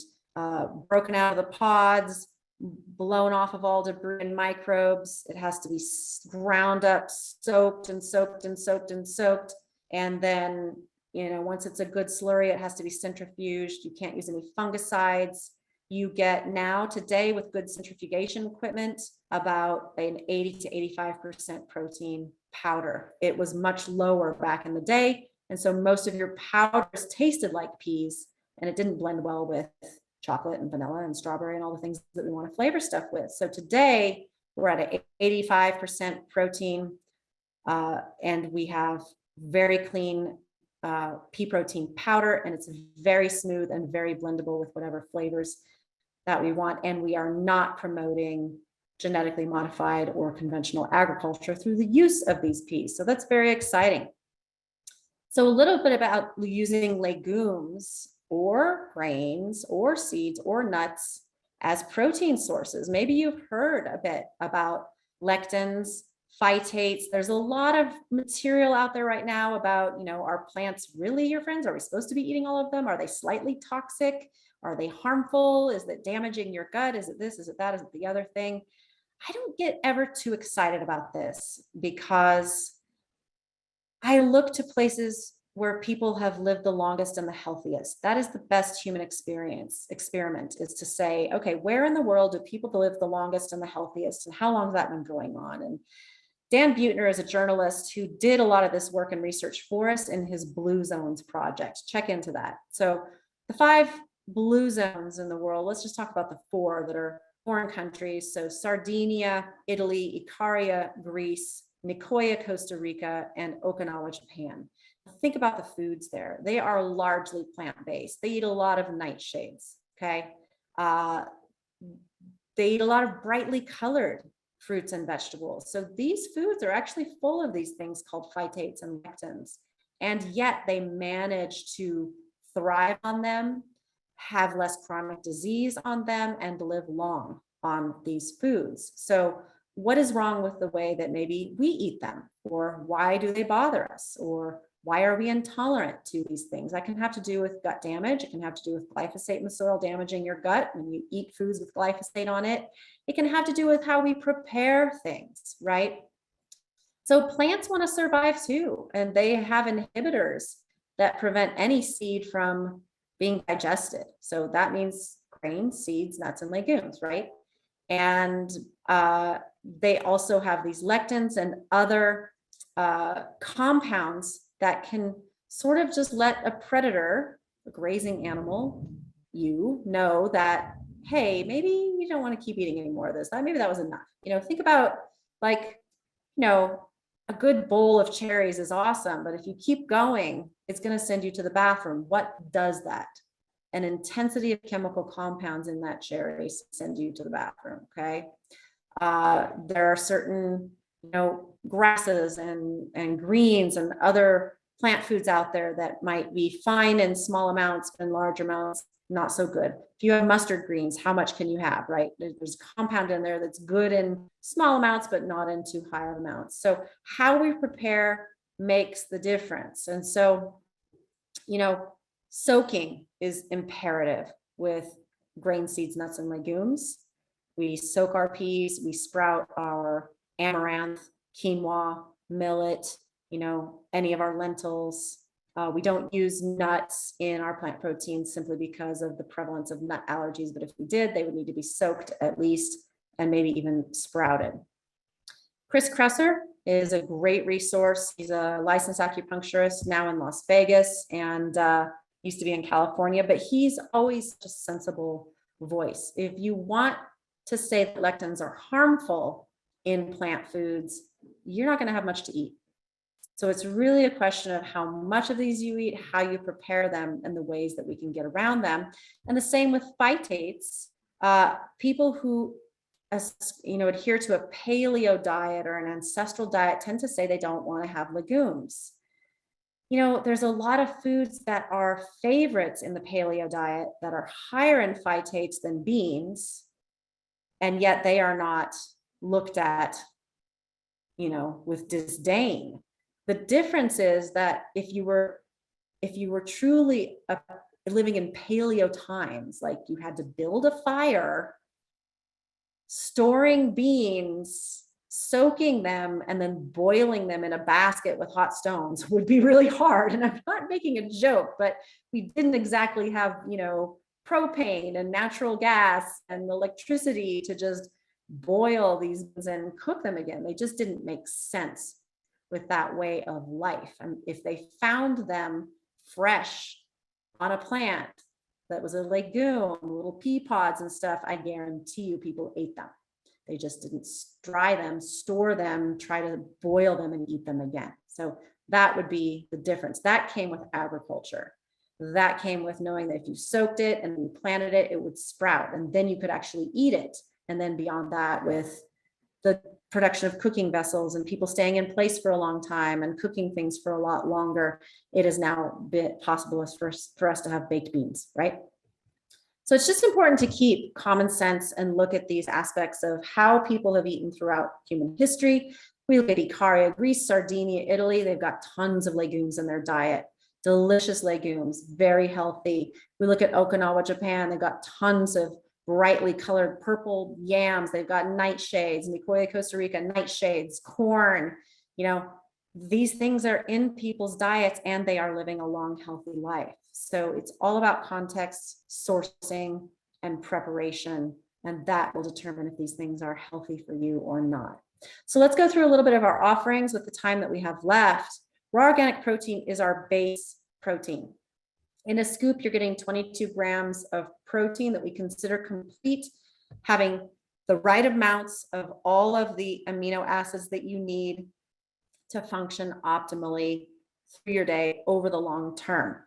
broken out of the pods, blown off of all debris and microbes. It has to be ground up, soaked and soaked and soaked and soaked. And then, once it's a good slurry, it has to be centrifuged. You can't use any fungicides. You get now today with good centrifugation equipment about an 80 to 85% protein powder. It was much lower back in the day. And so most of your powders tasted like peas, and it didn't blend well with chocolate and vanilla and strawberry and all the things that we want to flavor stuff with. So today we're at an 85% protein, and we have very clean pea protein powder, and it's very smooth and very blendable with whatever flavors that we want. And we are not promoting genetically modified or conventional agriculture through the use of these peas. So that's very exciting. So a little bit about using legumes or grains or seeds or nuts as protein sources. Maybe you've heard a bit about lectins, phytates. There's a lot of material out there right now about, are plants really your friends? Are we supposed to be eating all of them? Are they slightly toxic? Are they harmful? Is it damaging your gut? Is it this? Is it that? Is it the other thing? I don't get ever too excited about this because I look to places where people have lived the longest and the healthiest. That is the best human experiment, is to say, okay, where in the world do people live the longest and the healthiest, and how long has that been going on? And Dan Buettner is a journalist who did a lot of this work and research for us in his Blue Zones project. Check into that. So the 5 blue zones in the world, let's just talk about the 4 that are foreign countries. So Sardinia, Italy, Icaria, Greece, Nicoya, Costa Rica, and Okinawa, Japan. Think about the foods there. They are largely plant-based. They eat a lot of nightshades, okay? They eat a lot of brightly colored fruits and vegetables. So these foods are actually full of these things called phytates and lectins, and yet they manage to thrive on them, have less chronic disease on them, and live long on these foods. So what is wrong with the way that maybe we eat them? Or why do they bother us? Or why are we intolerant to these things? That can have to do with gut damage. It can have to do with glyphosate in the soil damaging your gut when you eat foods with glyphosate on it. It can have to do with how we prepare things, right? So plants want to survive too, and they have inhibitors that prevent any seed from being digested. So that means grains, seeds, nuts, and legumes, right? And they also have these lectins and other compounds that can sort of just let a predator, a grazing animal, know that, hey, maybe you don't want to keep eating any more of this. Maybe that was enough. Think about a good bowl of cherries is awesome, but if you keep going, it's going to send you to the bathroom. What does that? An intensity of chemical compounds in that cherry send you to the bathroom, okay? There are certain, grasses and greens and other plant foods out there that might be fine in small amounts, but in large amounts, not so good. If you have mustard greens, how much can you have, right? There's a compound in there that's good in small amounts, but not in too high amounts. So how we prepare makes the difference. And so, soaking is imperative with grain, seeds, nuts, and legumes. We soak our peas, we sprout our amaranth, quinoa, millet, any of our lentils, We don't use nuts in our plant proteins simply because of the prevalence of nut allergies, but if we did, they would need to be soaked at least and maybe even sprouted. Chris Kresser is a great resource. He's a licensed acupuncturist now in Las Vegas and used to be in California, but he's always just a sensible voice. If you want to say that lectins are harmful in plant foods, you're not going to have much to eat. So it's really a question of how much of these you eat, how you prepare them, and the ways that we can get around them. And the same with phytates. People who adhere to a paleo diet or an ancestral diet tend to say they don't want to have legumes. There's a lot of foods that are favorites in the paleo diet that are higher in phytates than beans, and yet they are not looked at, with disdain. The difference is that if you were truly living in paleo times, like you had to build a fire, storing beans, soaking them, and then boiling them in a basket with hot stones would be really hard. And I'm not making a joke, but we didn't exactly have, propane and natural gas and electricity to just boil these and cook them again. They just didn't make sense with that way of life. And if they found them fresh on a plant that was a legume, little pea pods and stuff, I guarantee you people ate them. They just didn't dry them, store them, try to boil them and eat them again. So that would be the difference. That came with agriculture. That came with knowing that if you soaked it and you planted it, it would sprout, and then you could actually eat it. And then beyond that, with the production of cooking vessels and people staying in place for a long time and cooking things for a lot longer, it is now possible for us to have baked beans, right? So it's just important to keep common sense and look at these aspects of how people have eaten throughout human history. We look at Icaria, Greece, Sardinia, Italy. They've got tons of legumes in their diet, delicious legumes, very healthy. We look at Okinawa, Japan. They've got tons of brightly colored purple yams. They've got nightshades. Nicoya, Costa Rica, nightshades, corn. These things are in people's diets and they are living a long, healthy life. So it's all about context, sourcing, and preparation. And that will determine if these things are healthy for you or not. So let's go through a little bit of our offerings with the time that we have left. Raw organic protein is our base protein. In a scoop, you're getting 22 grams of protein that we consider complete, having the right amounts of all of the amino acids that you need to function optimally through your day over the long term.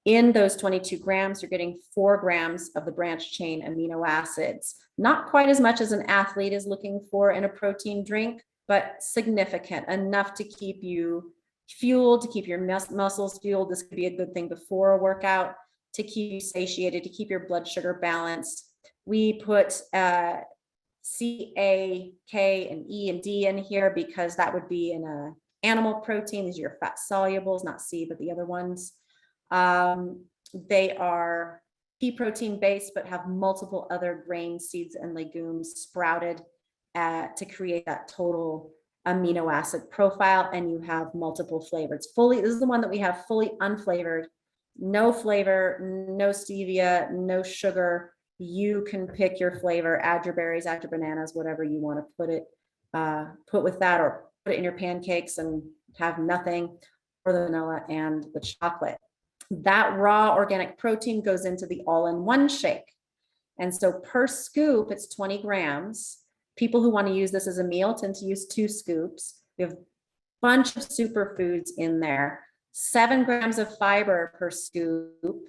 In those 22 grams, you're getting 4 grams of the branched chain amino acids. Not quite as much as an athlete is looking for in a protein drink, but significant enough to keep you fueled, to keep your muscles fueled. This could be a good thing before a workout, to keep you satiated, to keep your blood sugar balanced. We put C, A, K, and E and D in here because that would be in a animal protein. These are your fat solubles, not C, but the other ones. They are pea protein based, but have multiple other grains, seeds, and legumes sprouted to create that total amino acid profile. And you have multiple flavors. This is the one that we have fully unflavored, no flavor, no stevia, no sugar. You can pick your flavor, add your berries, add your bananas, whatever you want to put with that, or put it in your pancakes and have nothing, or the vanilla and the chocolate. That raw organic protein goes into the all-in-one shake. And so per scoop, it's 20 grams. People who want to use this as a meal tend to use 2 scoops. We have a bunch of superfoods in there, 7 grams of fiber per scoop,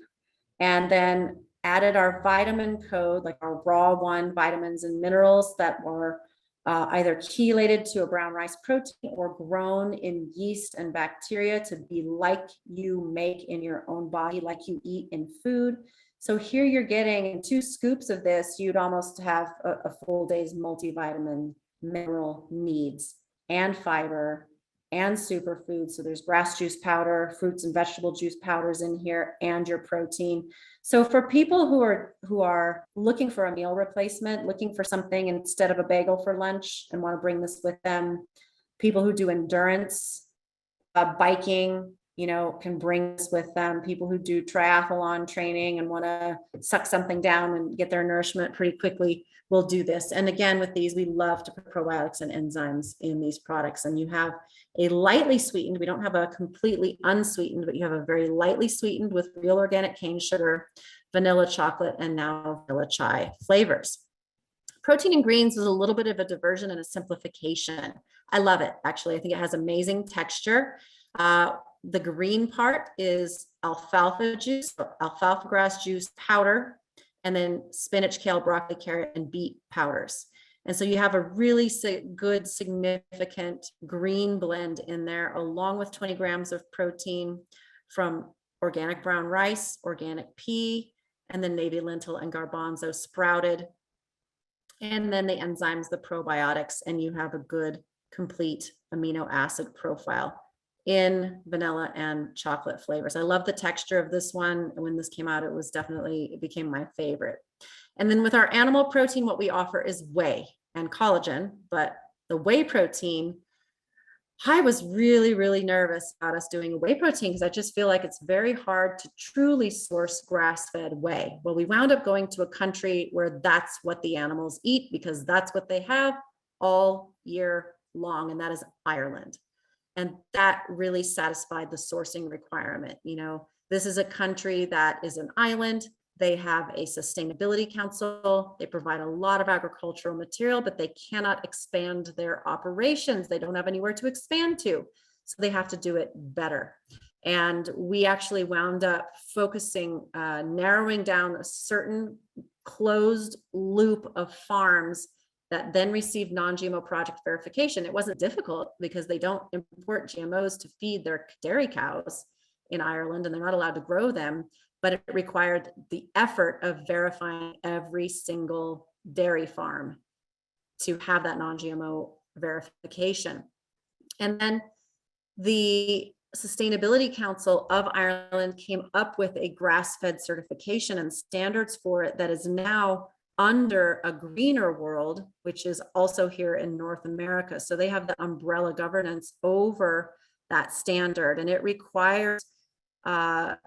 and then added our vitamin code, like our raw one vitamins and minerals that were either chelated to a brown rice protein or grown in yeast and bacteria to be like you make in your own body, like you eat in food. So here you're getting 2 scoops of this, you'd almost have a full day's multivitamin mineral needs and fiber and superfoods. So there's grass juice powder, fruits and vegetable juice powders in here, and your protein. So for people who are looking for a meal replacement, looking for something instead of a bagel for lunch and want to bring this with them, people who do endurance, biking, can bring us with them. People who do triathlon training and want to suck something down and get their nourishment pretty quickly will do this. And again, with these, we love to put probiotics and enzymes in these products. And you have a lightly sweetened, we don't have a completely unsweetened, but you have a very lightly sweetened with real organic cane sugar, vanilla chocolate, and now vanilla chai flavors. Protein in greens is a little bit of a diversion and a simplification. I love it. Actually, I think it has amazing texture. The green part is alfalfa juice, alfalfa grass juice powder, and then spinach, kale, broccoli, carrot, and beet powders. And so you have a really good, significant green blend in there, along with 20 grams of protein from organic brown rice, organic pea, and then navy lentil and garbanzo sprouted. And then the enzymes, the probiotics, and you have a good, complete amino acid profile in vanilla and chocolate flavors. I love the texture of this one. When this came out, it became my favorite. And then with our animal protein, what we offer is whey and collagen, but the whey protein, I was really, really nervous about us doing whey protein because I just feel like it's very hard to truly source grass-fed whey. Well, we wound up going to a country where that's what the animals eat because that's what they have all year long, and that is Ireland. And that really satisfied the sourcing requirement. This is a country that is an island. They have a sustainability council. They provide a lot of agricultural material, but they cannot expand their operations. They don't have anywhere to expand to. So they have to do it better. And we actually wound up focusing, narrowing down a certain closed loop of farms that then received non-GMO project verification. It wasn't difficult because they don't import GMOs to feed their dairy cows in Ireland, and they're not allowed to grow them, but it required the effort of verifying every single dairy farm to have that non-GMO verification. And then the Sustainability Council of Ireland came up with a grass-fed certification and standards for it that is now under a greener world, which is also here in North America. So they have the umbrella governance over that standard, and it requires 300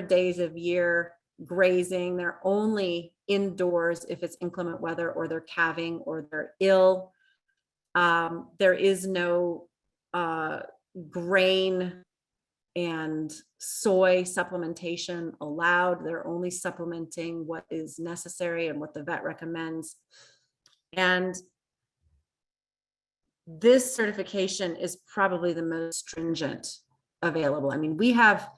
days of year grazing. They're only indoors if it's inclement weather or they're calving or they're ill. There is no grain and soy supplementation allowed. They're only supplementing what is necessary and what the vet recommends. And this certification is probably the most stringent available. I mean, we have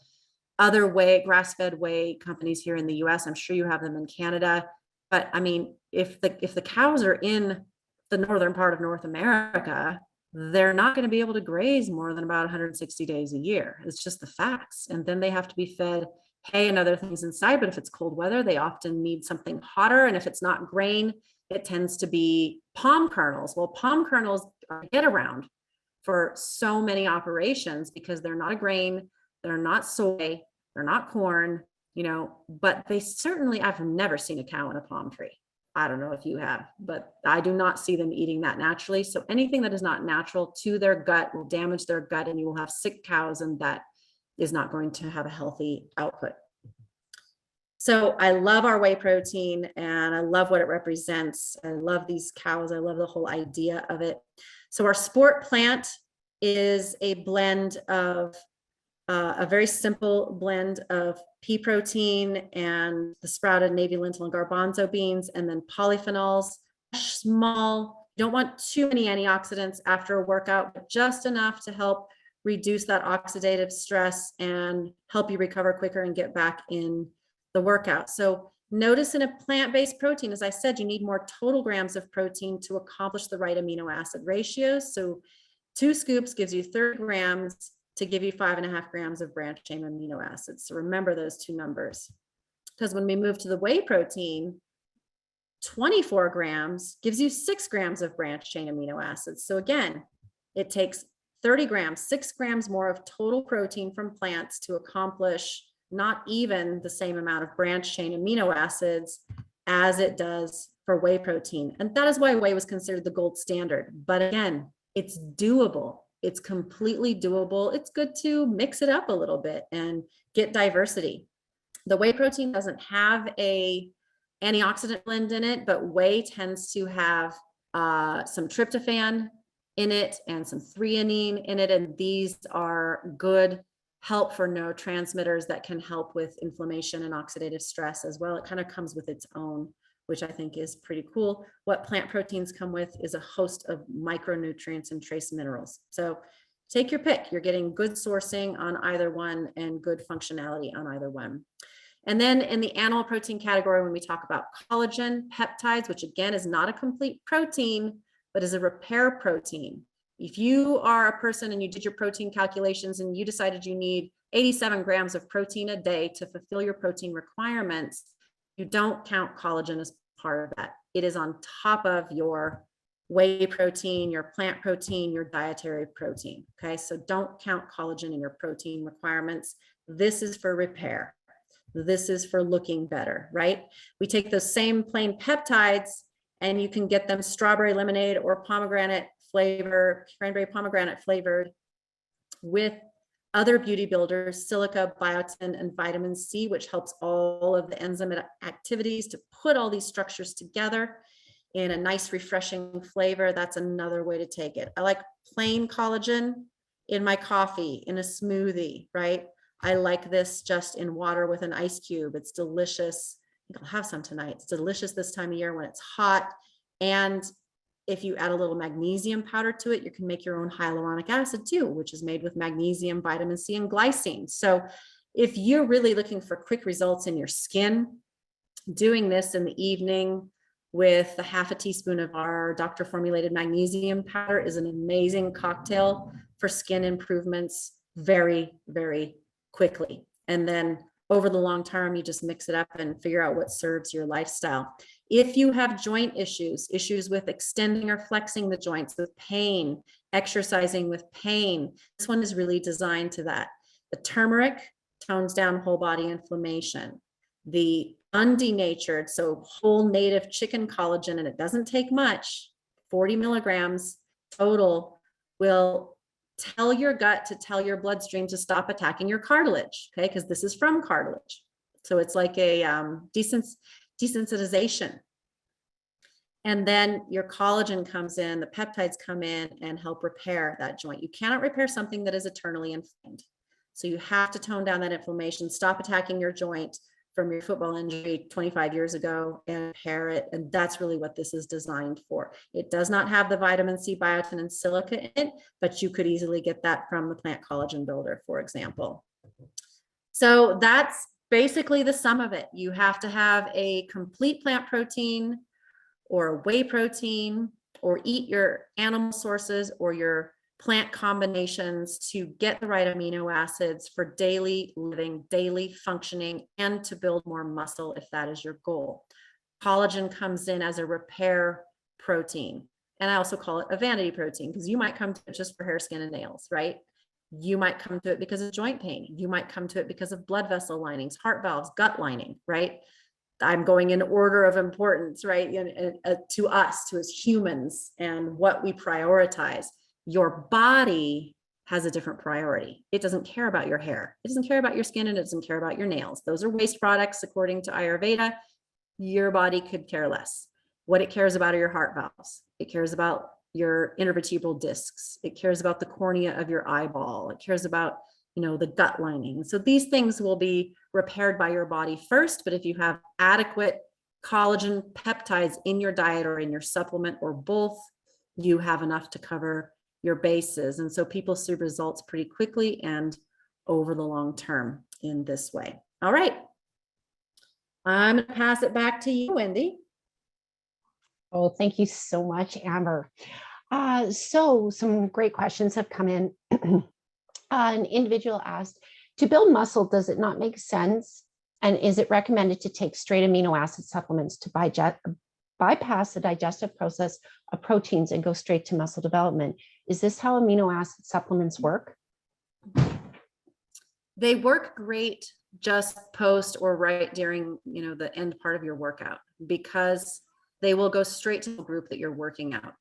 other grass-fed whey companies here in the US. I'm sure you have them in Canada. But I mean, if the cows are in the northern part of North America, they're not going to be able to graze more than about 160 days a year. It's just the facts. And then they have to be fed hay and other things inside. But if it's cold weather, they often need something hotter. And if it's not grain, it tends to be palm kernels. Well, palm kernels get around for so many operations because they're not a grain, they're not soy, they're not corn, but they certainly, I've never seen a cow in a palm tree. I don't know if you have, but I do not see them eating that naturally. So anything that is not natural to their gut will damage their gut, and you will have sick cows, and that is not going to have a healthy output. So I love our whey protein and I love what it represents. I love these cows. I love the whole idea of it. So our sport plant is a blend of a very simple blend of pea protein and the sprouted navy lentil and garbanzo beans, and then polyphenols, small. You don't want too many antioxidants after a workout, but just enough to help reduce that oxidative stress and help you recover quicker and get back in the workout. So notice in a plant-based protein, as I said, you need more total grams of protein to accomplish the right amino acid ratios. So 2 scoops gives you 30 grams to give you 5.5 grams of branched chain amino acids. So remember those 2 numbers. Because when we move to the whey protein, 24 grams gives you 6 grams of branched chain amino acids. So again, it takes 30 grams, 6 grams more of total protein from plants to accomplish not even the same amount of branched chain amino acids as it does for whey protein. And that is why whey was considered the gold standard. But again, it's doable. It's completely doable. It's good to mix it up a little bit and get diversity. The whey protein doesn't have a antioxidant blend in it, but whey tends to have some tryptophan in it and some threonine in it. And these are good help for neurotransmitters that can help with inflammation and oxidative stress as well. It kind of comes with its own, which I think is pretty cool. What plant proteins come with is a host of micronutrients and trace minerals. So take your pick. You're getting good sourcing on either one and good functionality on either one. And then in the animal protein category, when we talk about collagen peptides, which again is not a complete protein, but is a repair protein. If you are a person and you did your protein calculations and you decided you need 87 grams of protein a day to fulfill your protein requirements, you don't count collagen as part of that. It is on top of your whey protein, your plant protein, your dietary protein. Okay, so don't count collagen in your protein requirements. This is for repair. This is for looking better, right? We take those same plain peptides and you can get them strawberry lemonade or pomegranate flavor, cranberry pomegranate flavored with other beauty builders, silica, biotin, and vitamin C, which helps all of the enzyme activities to put all these structures together in a nice, refreshing flavor. That's another way to take it. I like plain collagen in my coffee, in a smoothie, right? I like this just in water with an ice cube. It's delicious. I think I'll have some tonight. It's delicious this time of year when it's hot. And if you add a little magnesium powder to it, you can make your own hyaluronic acid too, which is made with magnesium, vitamin C, and glycine. So if you're really looking for quick results in your skin, doing this in the evening with a half a teaspoon of our doctor formulated magnesium powder is an amazing cocktail for skin improvements very, very quickly. And then over the long term, you just mix it up and figure out what serves your lifestyle. If you have joint issues with extending or flexing the joints, with pain, exercising with pain, this one is really designed to that. The turmeric tones down whole body inflammation. The undenatured, so whole native chicken collagen, and it doesn't take much, 40 milligrams total, will tell your gut to tell your bloodstream to stop attacking your cartilage, okay? Because this is from cartilage. So it's like a desensitization. And then your collagen comes in, the peptides come in and help repair that joint. You cannot repair something that is eternally inflamed. So you have to tone down that inflammation, stop attacking your joint from your football injury 25 years ago and repair it. And that's really what this is designed for. It does not have the vitamin C, biotin, and silica in it, but you could easily get that from the plant collagen builder, for example. So that's basically the sum of it. You have to have a complete plant protein or a whey protein, or eat your animal sources or your plant combinations to get the right amino acids for daily living, daily functioning, and to build more muscle if that is your goal. Collagen comes in as a repair protein. And I also call it a vanity protein because you might come to it just for hair, skin, and nails, right? You might come to it because of joint pain. You might come to it because of blood vessel linings, heart valves, gut lining, right? I'm going in order of importance, right? To us, to as humans, and what we prioritize. Your body has a different priority. It doesn't care about your hair. It doesn't care about your skin, and it doesn't care about your nails. Those are waste products according to Ayurveda. Your body could care less. What it cares about are your heart valves. It cares about your intervertebral discs. It cares about the cornea of your eyeball. It cares about, the gut lining. So these things will be repaired by your body first, but if you have adequate collagen peptides in your diet or in your supplement or both, you have enough to cover your bases. And so people see results pretty quickly and over the long term in this way. All right. I'm going to pass it back to you, Wendy. Oh, thank you so much, Amber. So some great questions have come in. An individual asked, to build muscle, does it not make sense? And is it recommended to take straight amino acid supplements to bypass the digestive process of proteins and go straight to muscle development? Is this how amino acid supplements work? They work great just post or right during, the end part of your workout, because they will go straight to the group that you're working out.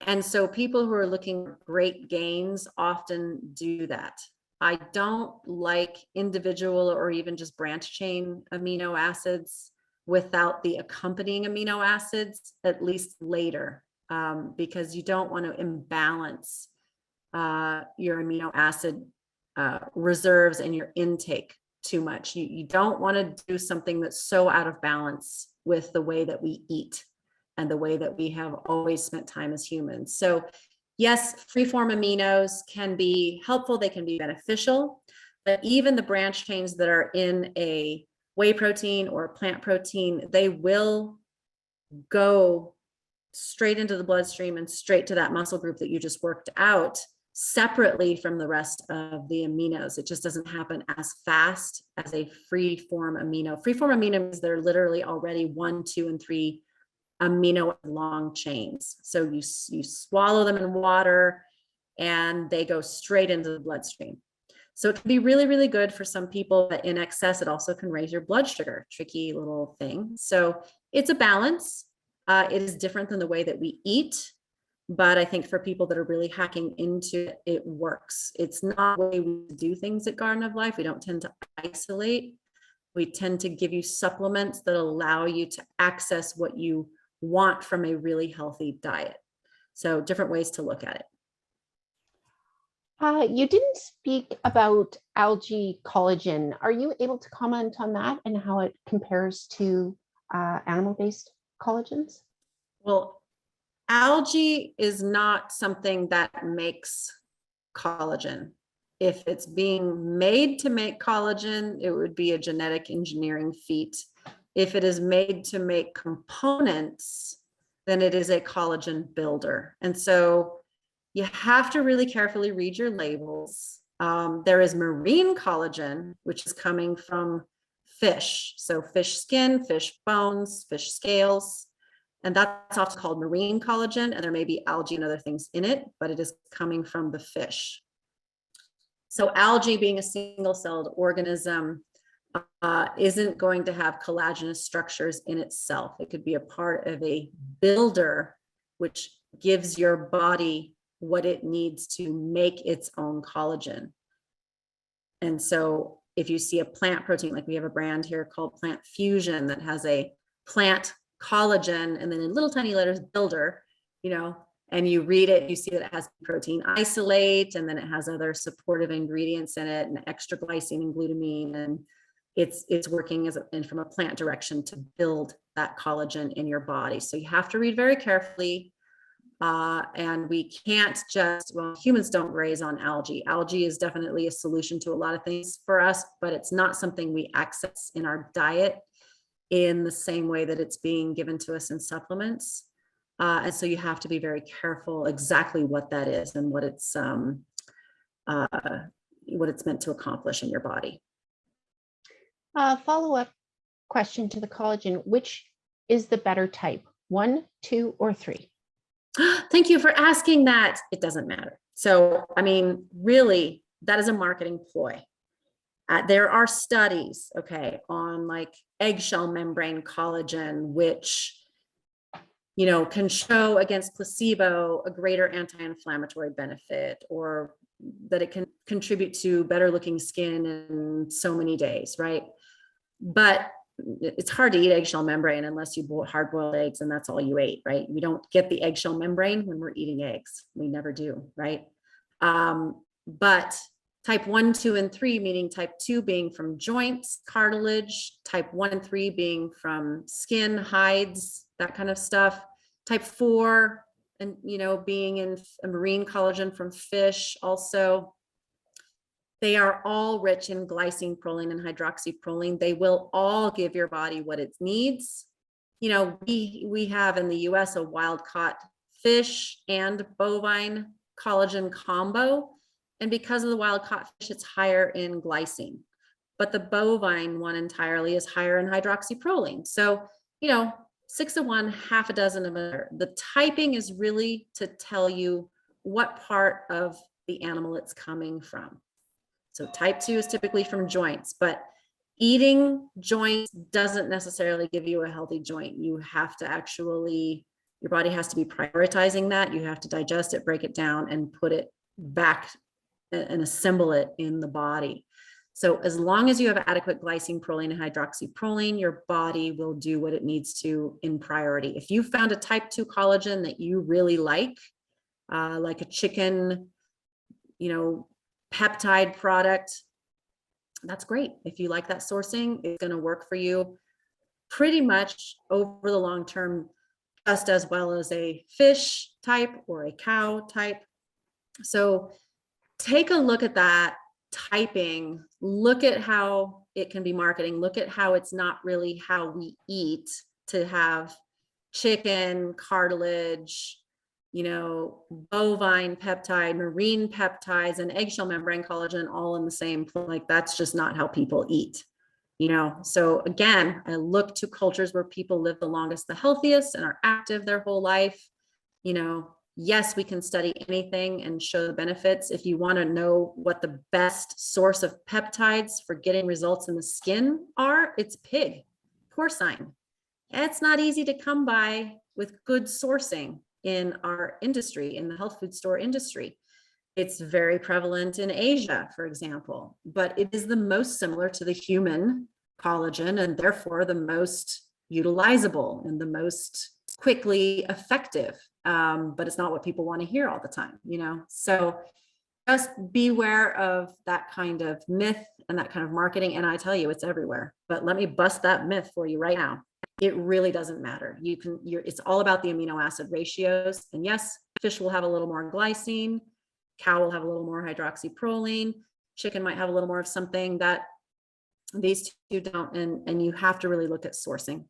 And so people who are looking for great gains often do that. I don't like individual or even just branch chain amino acids without the accompanying amino acids, at least later, because you don't want to imbalance your amino acid reserves and your intake too much. You don't want to do something that's so out of balance with the way that we eat and the way that we have always spent time as humans. So yes, free-form aminos can be helpful, they can be beneficial, but even the branch chains that are in a whey protein or plant protein, they will go straight into the bloodstream and straight to that muscle group that you just worked out separately from the rest of the aminos. It just doesn't happen as fast as a free form amino. Free form amino means they're literally already 1, 2, and 3 amino long chains. So you swallow them in water and they go straight into the bloodstream. So it can be really, really good for some people, but in excess, it also can raise your blood sugar. Tricky little thing. So it's a balance. It is different than the way that we eat, but I think for people that are really hacking into it, it works. It's not the way we do things at Garden of Life. We don't tend to isolate. We tend to give you supplements that allow you to access what you want from a really healthy diet. So different ways to look at it. You didn't speak about algae collagen. Are you able to comment on that and how it compares to animal-based collagens? Well, algae is not something that makes collagen. If it's being made to make collagen, it would be a genetic engineering feat. If it is made to make components, then it is a collagen builder. And so you have to really carefully read your labels. There is marine collagen, which is coming from fish. So fish skin, fish bones, fish scales. And that's often called marine collagen. And there may be algae and other things in it, but it is coming from the fish. So algae, being a single-celled organism, isn't going to have collagenous structures in itself. It could be a part of a builder, which gives your body what it needs to make its own collagen. And so if you see a plant protein, like we have a brand here called Plant Fusion that has a plant collagen and then in little tiny letters builder, and you read it, you see that it has protein isolate, and then it has other supportive ingredients in it, and extra glycine and glutamine, and it's working from a plant direction to build that collagen in your body. So you have to read very carefully, and we can't humans don't graze on algae. Algae is definitely a solution to a lot of things for us, but it's not something we access in our diet in the same way that it's being given to us in supplements. And so you have to be very careful exactly what that is and what it's meant to accomplish in your body. Follow-up question to the collagen: which is the better type, 1, 2, or 3? Thank you for asking that. It doesn't matter. So, I mean, really, that is a marketing ploy. There are studies, on like eggshell membrane collagen, which can show against placebo a greater anti-inflammatory benefit, or that it can contribute to better looking skin in so many days, right? But it's hard to eat eggshell membrane unless you hard-boiled eggs and that's all you ate, right? We don't get the eggshell membrane when we're eating eggs. We never do, right? But type 1, 2, and 3, meaning type 2 being from joints, cartilage, type 1 and 3 being from skin, hides, that kind of stuff. Type 4, and being in a marine collagen from fish also. They are all rich in glycine, proline, and hydroxyproline. They will all give your body what it needs. We have in the US a wild-caught fish and bovine collagen combo. And because of the wild-caught fish, it's higher in glycine. But the bovine one entirely is higher in hydroxyproline. So, 6 of one, half a dozen of another. The typing is really to tell you what part of the animal it's coming from. So type 2 is typically from joints, but eating joints doesn't necessarily give you a healthy joint. You have to actually Your body has to be prioritizing that. You have to digest it, break it down, and put it back and assemble it in the body. So as long as you have adequate glycine, proline, and hydroxyproline, your body will do what it needs to in priority. If you found a type 2 collagen that you really like a chicken, peptide product, that's great. If you like that sourcing, it's going to work for you pretty much over the long term, just as well as a fish type or a cow type. So take a look at that typing, look at how it can be marketing, look at how it's not really how we eat to have chicken, cartilage, bovine peptide, marine peptides, and eggshell membrane collagen all in the same, like that's just not how people eat. So again, I look to cultures where people live the longest, the healthiest, and are active their whole life. Yes, we can study anything and show the benefits. If you want to know what the best source of peptides for getting results in the skin are, it's pig, porcine. It's not easy to come by with good sourcing in our industry, in the health food store industry. It's very prevalent in Asia, for example, but it is the most similar to the human collagen and therefore the most utilizable and the most quickly effective. But it's not what people want to hear all the time, So just beware of that kind of myth and that kind of marketing. And I tell you, it's everywhere. But let me bust that myth for you right now. It really doesn't matter. It's all about the amino acid ratios. And yes, fish will have a little more glycine. Cow will have a little more hydroxyproline. Chicken might have a little more of something that these two don't. And you have to really look at sourcing.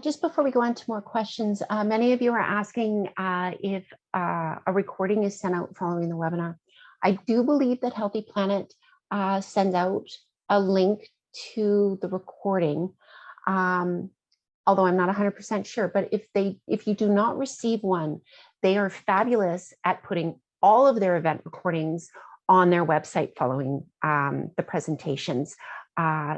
Just before we go on to more questions, many of you are asking if a recording is sent out following the webinar. I do believe that Healthy Planet sends out a link to the recording, although I'm not 100% sure. But if you do not receive one, they are fabulous at putting all of their event recordings on their website following the presentations.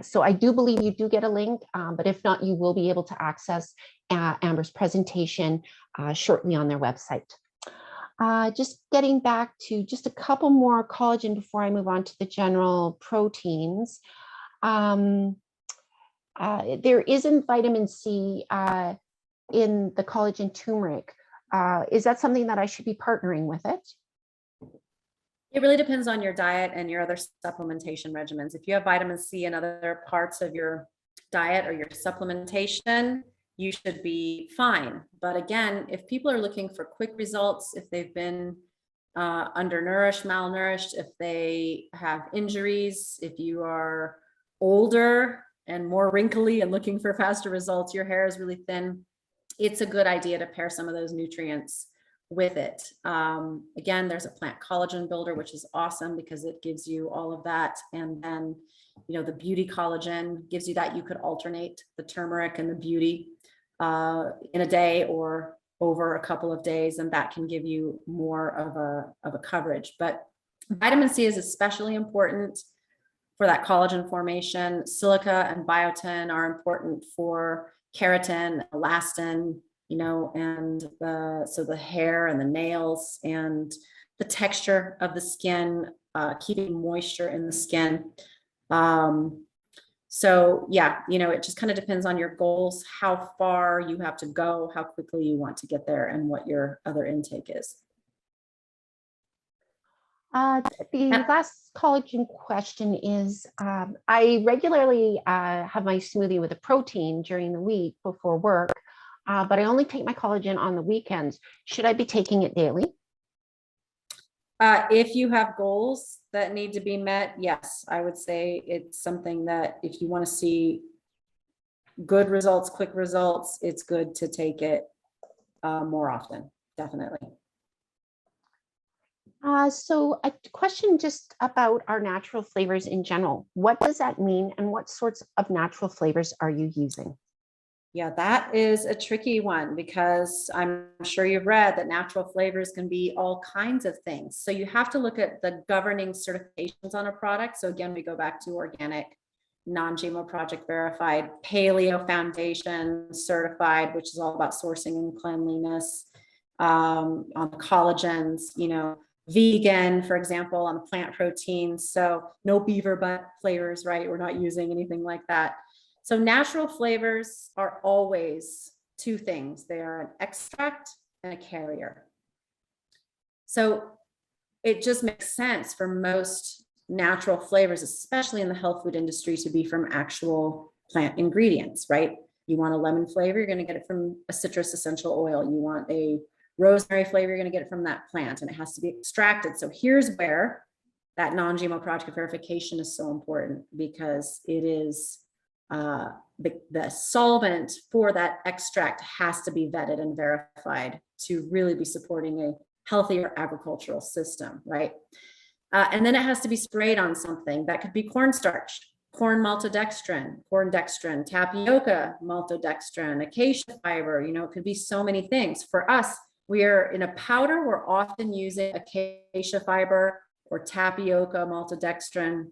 So I do believe you do get a link, but if not, you will be able to access Amber's presentation shortly on their website. Just getting back to just a couple more collagen before I move on to the general proteins. There isn't vitamin C in the collagen turmeric. Is that something that I should be partnering with it? It really depends on your diet and your other supplementation regimens. If you have vitamin C in other parts of your diet or your supplementation, you should be fine. But again, if people are looking for quick results, if they've been undernourished, malnourished, if they have injuries, if you are older and more wrinkly and looking for faster results, your hair is really thin, it's a good idea to pair some of those nutrients with it. Again, there's a plant collagen builder, which is awesome because it gives you all of that. And then, the beauty collagen gives you that. You could alternate the turmeric and the beauty in a day or over a couple of days, and that can give you more of a coverage. But vitamin C is especially important for that collagen formation. Silica and biotin are important for keratin, elastin, and the hair and the nails and the texture of the skin, keeping moisture in the skin. So yeah, it just kind of depends on your goals, how far you have to go, how quickly you want to get there, and what your other intake is. The last collagen question is, I regularly have my smoothie with a protein during the week before work, but I only take my collagen on the weekends. Should I be taking it daily? If you have goals that need to be met, yes, I would say it's something that if you want to see good results, quick results, it's good to take it more often, definitely. So a question just about our natural flavors in general. What does that mean, and what sorts of natural flavors are you using? Yeah, that is a tricky one because I'm sure you've read that natural flavors can be all kinds of things. So you have to look at the governing certifications on a product. So again, we go back to organic, non-GMO project verified, Paleo Foundation certified, which is all about sourcing and cleanliness, on the collagens, vegan, for example, on the plant proteins. So no beaver butt flavors, right? We're not using anything like that. So natural flavors are always two things. They are an extract and a carrier. So it just makes sense for most natural flavors, especially in the health food industry, to be from actual plant ingredients, right? You want a lemon flavor, you're going to get it from a citrus essential oil. You want a rosemary flavor, you're going to get it from that plant, and it has to be extracted. So here's where that non-GMO project verification is so important, because it is the solvent for that extract has to be vetted and verified to really be supporting a healthier agricultural system, right? And then it has to be sprayed on something. That could be cornstarch, corn maltodextrin, corn dextrin, tapioca maltodextrin, acacia fiber. It could be so many things. For us, we are in a powder, we're often using acacia fiber or tapioca maltodextrin.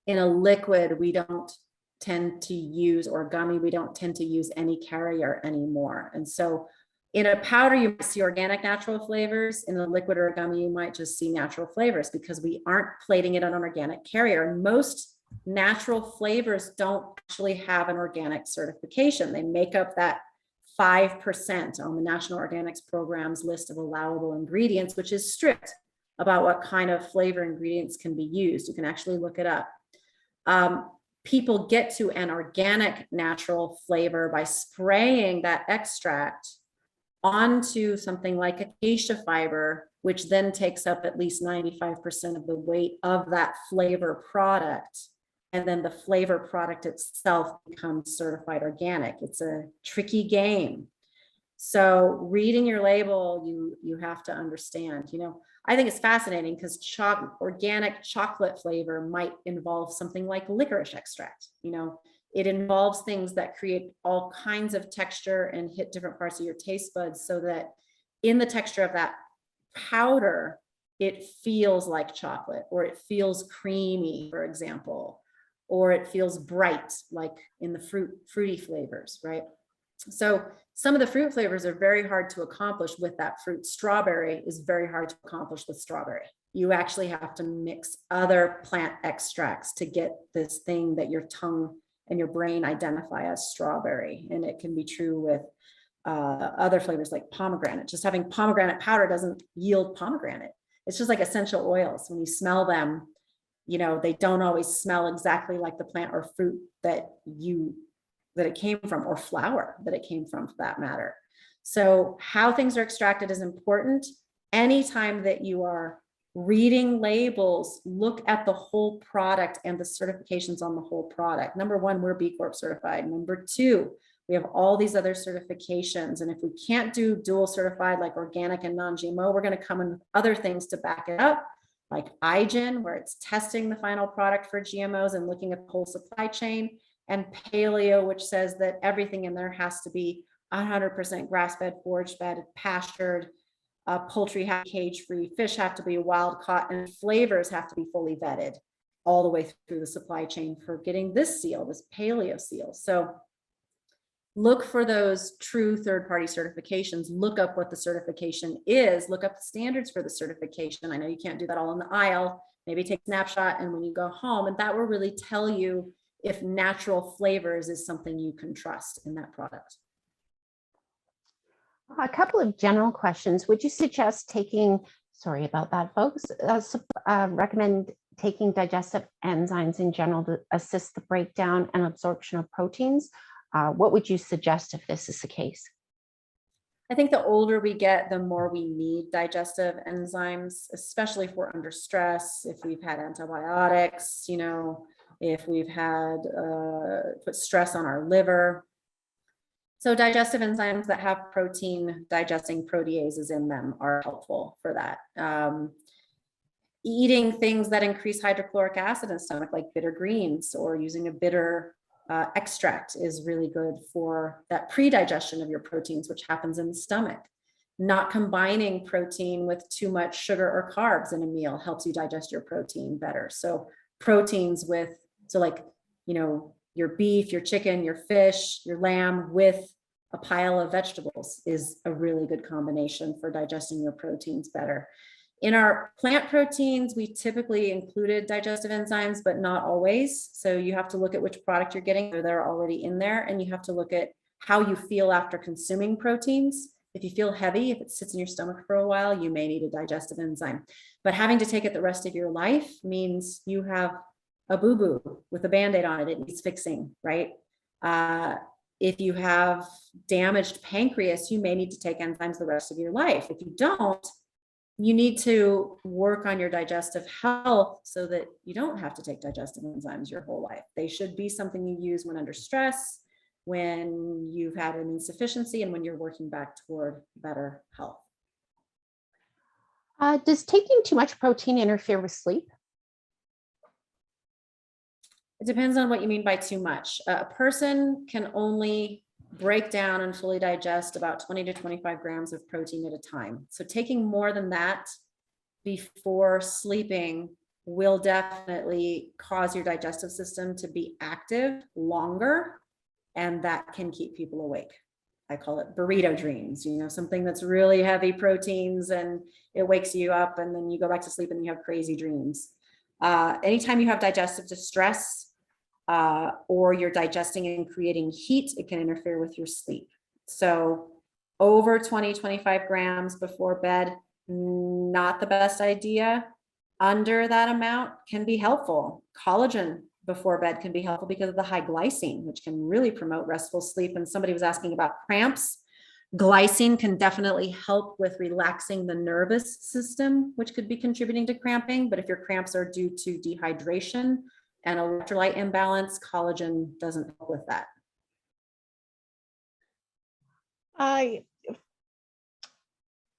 In a liquid, we don't tend to use, or gummy, we don't tend to use any carrier anymore. And so in a powder, you might see organic natural flavors. In a liquid or a gummy, you might just see natural flavors, because we aren't plating it on an organic carrier. And most natural flavors don't actually have an organic certification. They make up that 5% on the National Organics Program's list of allowable ingredients, which is strict about what kind of flavor ingredients can be used. You can actually look it up. People get to an organic natural flavor by spraying that extract onto something like acacia fiber, which then takes up at least 95% of the weight of that flavor product. And then the flavor product itself becomes certified organic. It's a tricky game. So reading your label, you have to understand, I think it's fascinating, because organic chocolate flavor might involve something like licorice extract. It involves things that create all kinds of texture and hit different parts of your taste buds, so that in the texture of that powder, it feels like chocolate, or it feels creamy, for example, or it feels bright, like in the fruity flavors, right? So some of the fruit flavors are very hard to accomplish with that fruit. Strawberry is very hard to accomplish with strawberry. You actually have to mix other plant extracts to get this thing that your tongue and your brain identify as strawberry. And it can be true with other flavors like pomegranate. Just having pomegranate powder doesn't yield pomegranate. It's just like essential oils. When you smell them, they don't always smell exactly like the plant or fruit that it came from, or flower that it came from, for that matter. So how things are extracted is important. Anytime that you are reading labels, look at the whole product and the certifications on the whole product. Number one, we're B Corp certified. Number two, we have all these other certifications. And if we can't do dual certified, like organic and non-GMO, we're going to come in with other things to back it up, like IGEN, where it's testing the final product for GMOs and looking at the whole supply chain, and Paleo, which says that everything in there has to be 100% grass-fed, forage-fed, pastured, poultry have to be cage-free, fish have to be wild caught, and flavors have to be fully vetted all the way through the supply chain for getting this seal, this Paleo seal. So look for those true third-party certifications. Look up what the certification is. Look up the standards for the certification. I know you can't do that all in the aisle. Maybe take a snapshot and when you go home, and that will really tell you if natural flavors is something you can trust in that product. A couple of general questions. Would you suggest taking, sorry about that, folks, recommend taking digestive enzymes in general to assist the breakdown and absorption of proteins? What would you suggest if this is the case? I think the older we get, the more we need digestive enzymes, especially if we're under stress, if we've had antibiotics, if we've had put stress on our liver. So digestive enzymes that have protein digesting proteases in them are helpful for that. Eating things that increase hydrochloric acid in the stomach, like bitter greens, or using a bitter extract, is really good for that pre-digestion of your proteins, which happens in the stomach. Not combining protein with too much sugar or carbs in a meal helps you digest your protein better. So proteins like your beef, your chicken, your fish, your lamb with a pile of vegetables is a really good combination for digesting your proteins better. In our plant proteins, we typically included digestive enzymes, but not always. So you have to look at which product you're getting, or they're already in there, and you have to look at how you feel after consuming proteins. If you feel heavy, if it sits in your stomach for a while, you may need a digestive enzyme. But having to take it the rest of your life means you have a boo-boo with a Band-Aid on it. It needs fixing, right? If you have damaged pancreas, you may need to take enzymes the rest of your life. If you don't, you need to work on your digestive health so that you don't have to take digestive enzymes your whole life. They should be something you use when under stress, when you've had an insufficiency, and when you're working back toward better health. Does taking too much protein interfere with sleep? It depends on what you mean by too much. A person can only break down and fully digest about 20 to 25 grams of protein at a time. So taking more than that before sleeping will definitely cause your digestive system to be active longer, and that can keep people awake. I call it burrito dreams, something that's really heavy proteins and it wakes you up, and then you go back to sleep and you have crazy dreams. Anytime you have digestive distress, or you're digesting and creating heat, it can interfere with your sleep. So over 20, 25 grams before bed, not the best idea. Under that amount can be helpful. Collagen before bed can be helpful because of the high glycine, which can really promote restful sleep. And somebody was asking about cramps. Glycine can definitely help with relaxing the nervous system, which could be contributing to cramping. But if your cramps are due to dehydration and electrolyte imbalance, collagen doesn't help with that.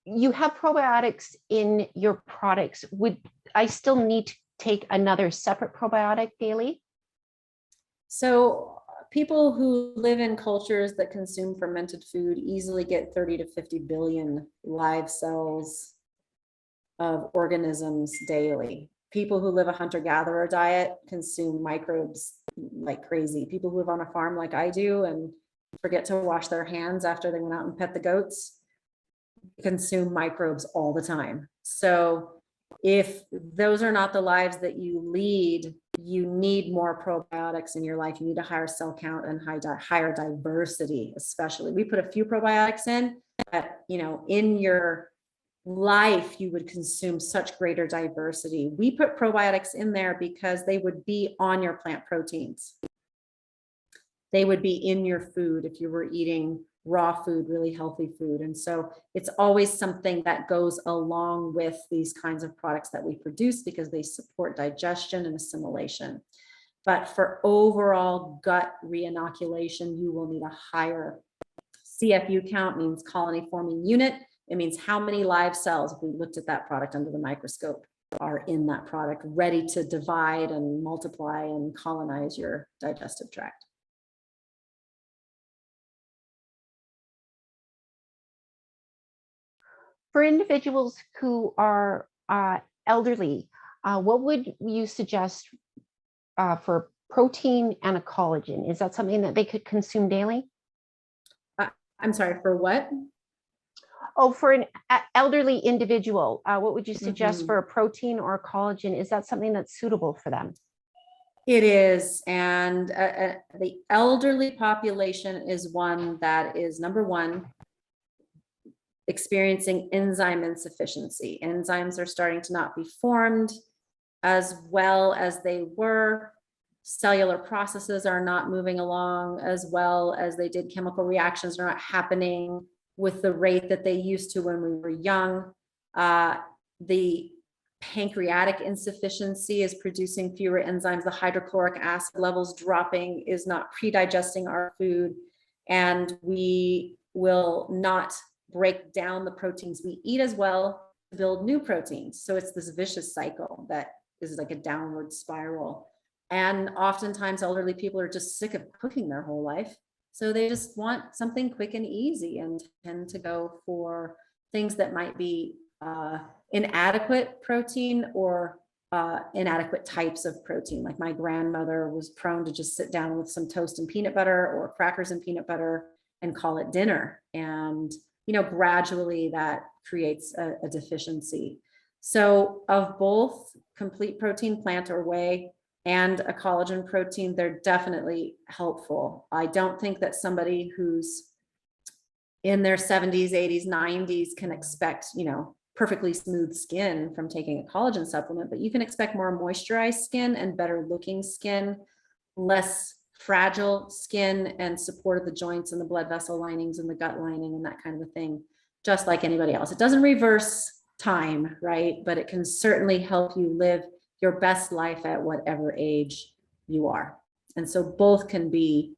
You have probiotics in your products. Would I still need to take another separate probiotic daily? So people who live in cultures that consume fermented food easily get 30 to 50 billion live cells of organisms daily. People who live a hunter-gatherer diet consume microbes like crazy. People who live on a farm like I do and forget to wash their hands after they went out and pet the goats consume microbes all the time. So if those are not the lives that you lead, you need more probiotics in your life. You need a higher cell count and higher diversity, especially. We put a few probiotics in, but in your life, you would consume such greater diversity. We put probiotics in there because they would be on your plant proteins. They would be in your food if you were eating raw food, really healthy food. And so it's always something that goes along with these kinds of products that we produce because they support digestion and assimilation. But for overall gut reinoculation, you will need a higher CFU count, means colony forming unit. It means how many live cells, if we looked at that product under the microscope, are in that product ready to divide and multiply and colonize your digestive tract. For individuals who are elderly, what would you suggest for protein and a collagen? Is that something that they could consume daily? I'm sorry, for what? Oh, for an elderly individual, what would you suggest for a protein or a collagen? Is that something that's suitable for them? It is. And the elderly population is one that is, number one, experiencing enzyme insufficiency. Enzymes are starting to not be formed as well as they were. Cellular processes are not moving along as well as they did. Chemical reactions are not happening with the rate that they used to when we were young. The pancreatic insufficiency is producing fewer enzymes. The hydrochloric acid levels dropping is not pre-digesting our food. And we will not break down the proteins we eat as well to build new proteins. So it's this vicious cycle that is like a downward spiral. And oftentimes elderly people are just sick of cooking their whole life. So they just want something quick and easy and tend to go for things that might be inadequate protein or inadequate types of protein. Like my grandmother was prone to just sit down with some toast and peanut butter or crackers and peanut butter and call it dinner. And, gradually that creates a deficiency. So of both complete protein, plant or whey, and a collagen protein, they're definitely helpful. I don't think that somebody who's in their 70s, 80s, 90s can expect, perfectly smooth skin from taking a collagen supplement, but you can expect more moisturized skin and better looking skin, less fragile skin, and support of the joints and the blood vessel linings and the gut lining and that kind of a thing, just like anybody else. It doesn't reverse time, right? But it can certainly help you live your best life at whatever age you are. And so both can be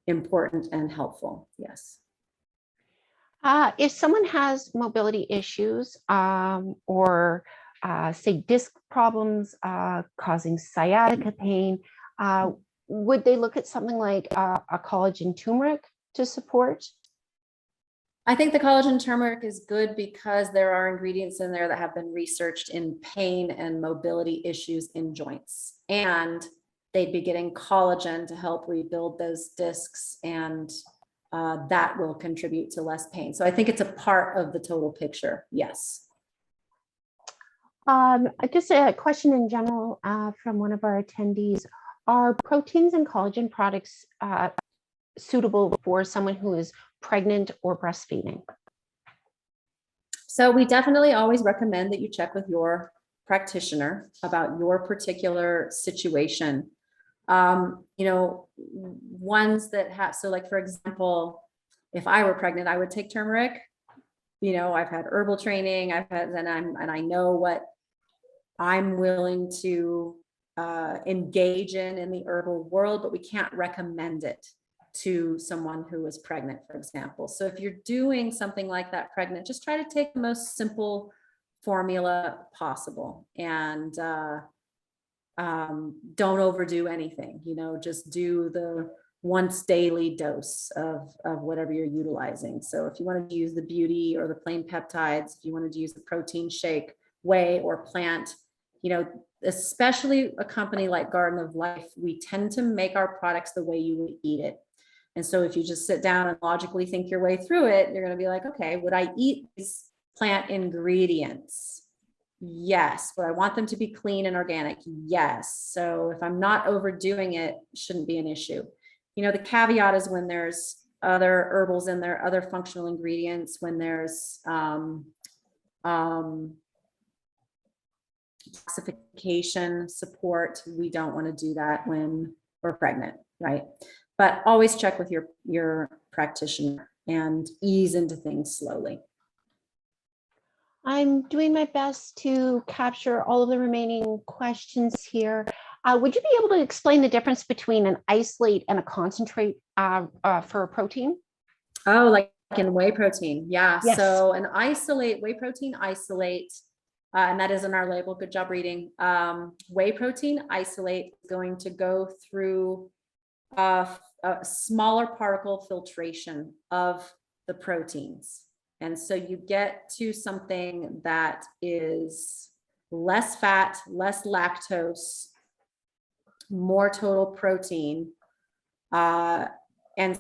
important and helpful. Yes. If someone has mobility issues or say disc problems causing sciatica pain, would they look at something like a collagen turmeric to support? I think the collagen turmeric is good because there are ingredients in there that have been researched in pain and mobility issues in joints. And they'd be getting collagen to help rebuild those discs, and that will contribute to less pain. So I think it's a part of the total picture. Yes. Just a question in general from one of our attendees. Are proteins and collagen products suitable for someone who is pregnant or breastfeeding? So we definitely always recommend that you check with your practitioner about your particular situation. Ones that have, so like, for example, if I were pregnant, I would take turmeric. I've had herbal training, and I know what I'm willing to engage in the herbal world, but we can't recommend it to someone who is pregnant, for example. So if you're doing something like that pregnant, just try to take the most simple formula possible, and don't overdo anything. Just do the once daily dose of whatever you're utilizing. So if you wanted to use the beauty or the plain peptides, if you wanted to use the protein shake, whey or plant, especially a company like Garden of Life, we tend to make our products the way you would eat it. And so if you just sit down and logically think your way through it, you're going to be like, okay, would I eat these plant ingredients? Yes. Would I want them to be clean and organic? Yes. So if I'm not overdoing it, shouldn't be an issue. The caveat is when there's other herbals in there, other functional ingredients, when there's classification support, we don't want to do that when we're pregnant, right? But always check with your practitioner and ease into things slowly. I'm doing my best to capture all of the remaining questions here. Would you be able to explain the difference between an isolate and a concentrate for a protein? Oh, like in whey protein. Yeah. Yes. So an isolate, whey protein isolate, and that is in our label. Good job reading. Whey protein isolate is going to go through a smaller particle filtration of the proteins. And so you get to something that is less fat, less lactose, more total protein. And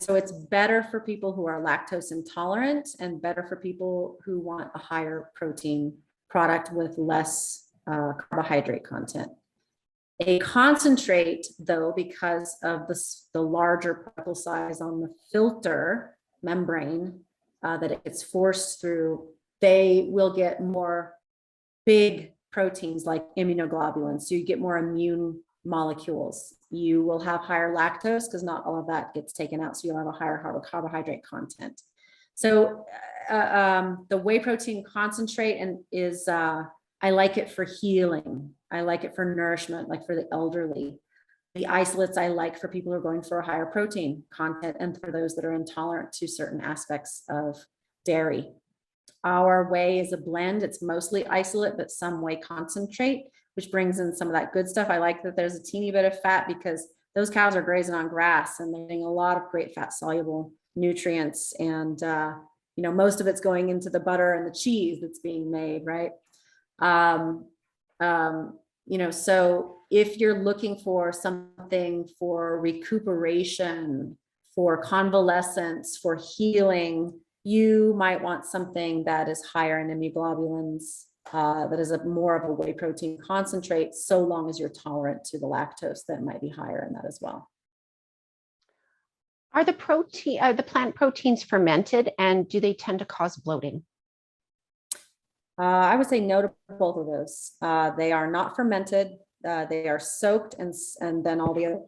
so it's better for people who are lactose intolerant and better for people who want a higher protein product with less carbohydrate content. A concentrate, though, because of the larger particle size on the filter membrane that it gets forced through, they will get more big proteins like immunoglobulins. So you get more immune molecules. You will have higher lactose because not all of that gets taken out. So you'll have a higher carbohydrate content. So the whey protein concentrate is I like it for healing. I like it for nourishment, like for the elderly. The isolates I like for people who are going for a higher protein content and for those that are intolerant to certain aspects of dairy. Our whey is a blend. It's mostly isolate, but some whey concentrate, which brings in some of that good stuff. I like that there's a teeny bit of fat because those cows are grazing on grass and they're getting a lot of great fat soluble nutrients. And, most of it's going into the butter and the cheese that's being made, right? So if you're looking for something for recuperation, for convalescence, for healing, you might want something that is higher in immunoglobulins, that is more of a whey protein concentrate, so long as you're tolerant to the lactose that might be higher in that as well. Are the plant proteins fermented, and do they tend to cause bloating? I would say no to both of those. They are not fermented. They are soaked, and then all the other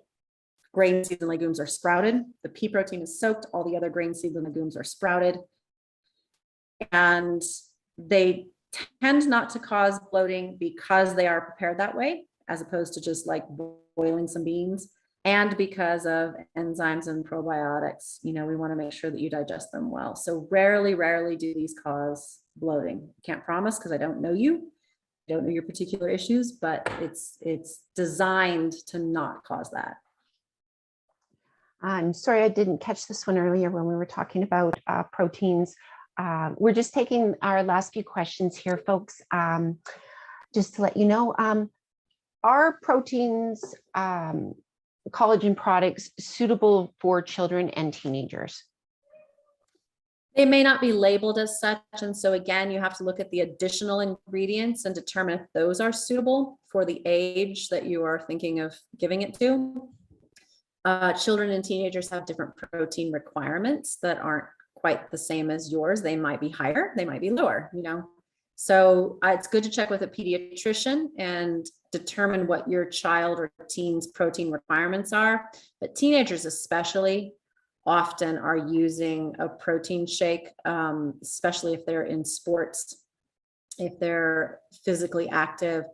grain, seeds, and legumes are sprouted. The pea protein is soaked. All the other grain, seeds, and legumes are sprouted. And they tend not to cause bloating because they are prepared that way, as opposed to just like boiling some beans. And because of enzymes and probiotics, we want to make sure that you digest them well. So rarely do these cause bloating. Can't promise because I don't know you. I don't know your particular issues, but it's designed to not cause that. I'm sorry I didn't catch this one earlier when we were talking about proteins. We're just taking our last few questions here, folks. Just to let you know, are proteins, collagen products suitable for children and teenagers? They may not be labeled as such. And so again, you have to look at the additional ingredients and determine if those are suitable for the age that you are thinking of giving it to. Children and teenagers have different protein requirements that aren't quite the same as yours. They might be higher, they might be lower, So it's good to check with a pediatrician and determine what your child or teen's protein requirements are. But teenagers especially often are using a protein shake, especially if they're in sports, if they're physically active,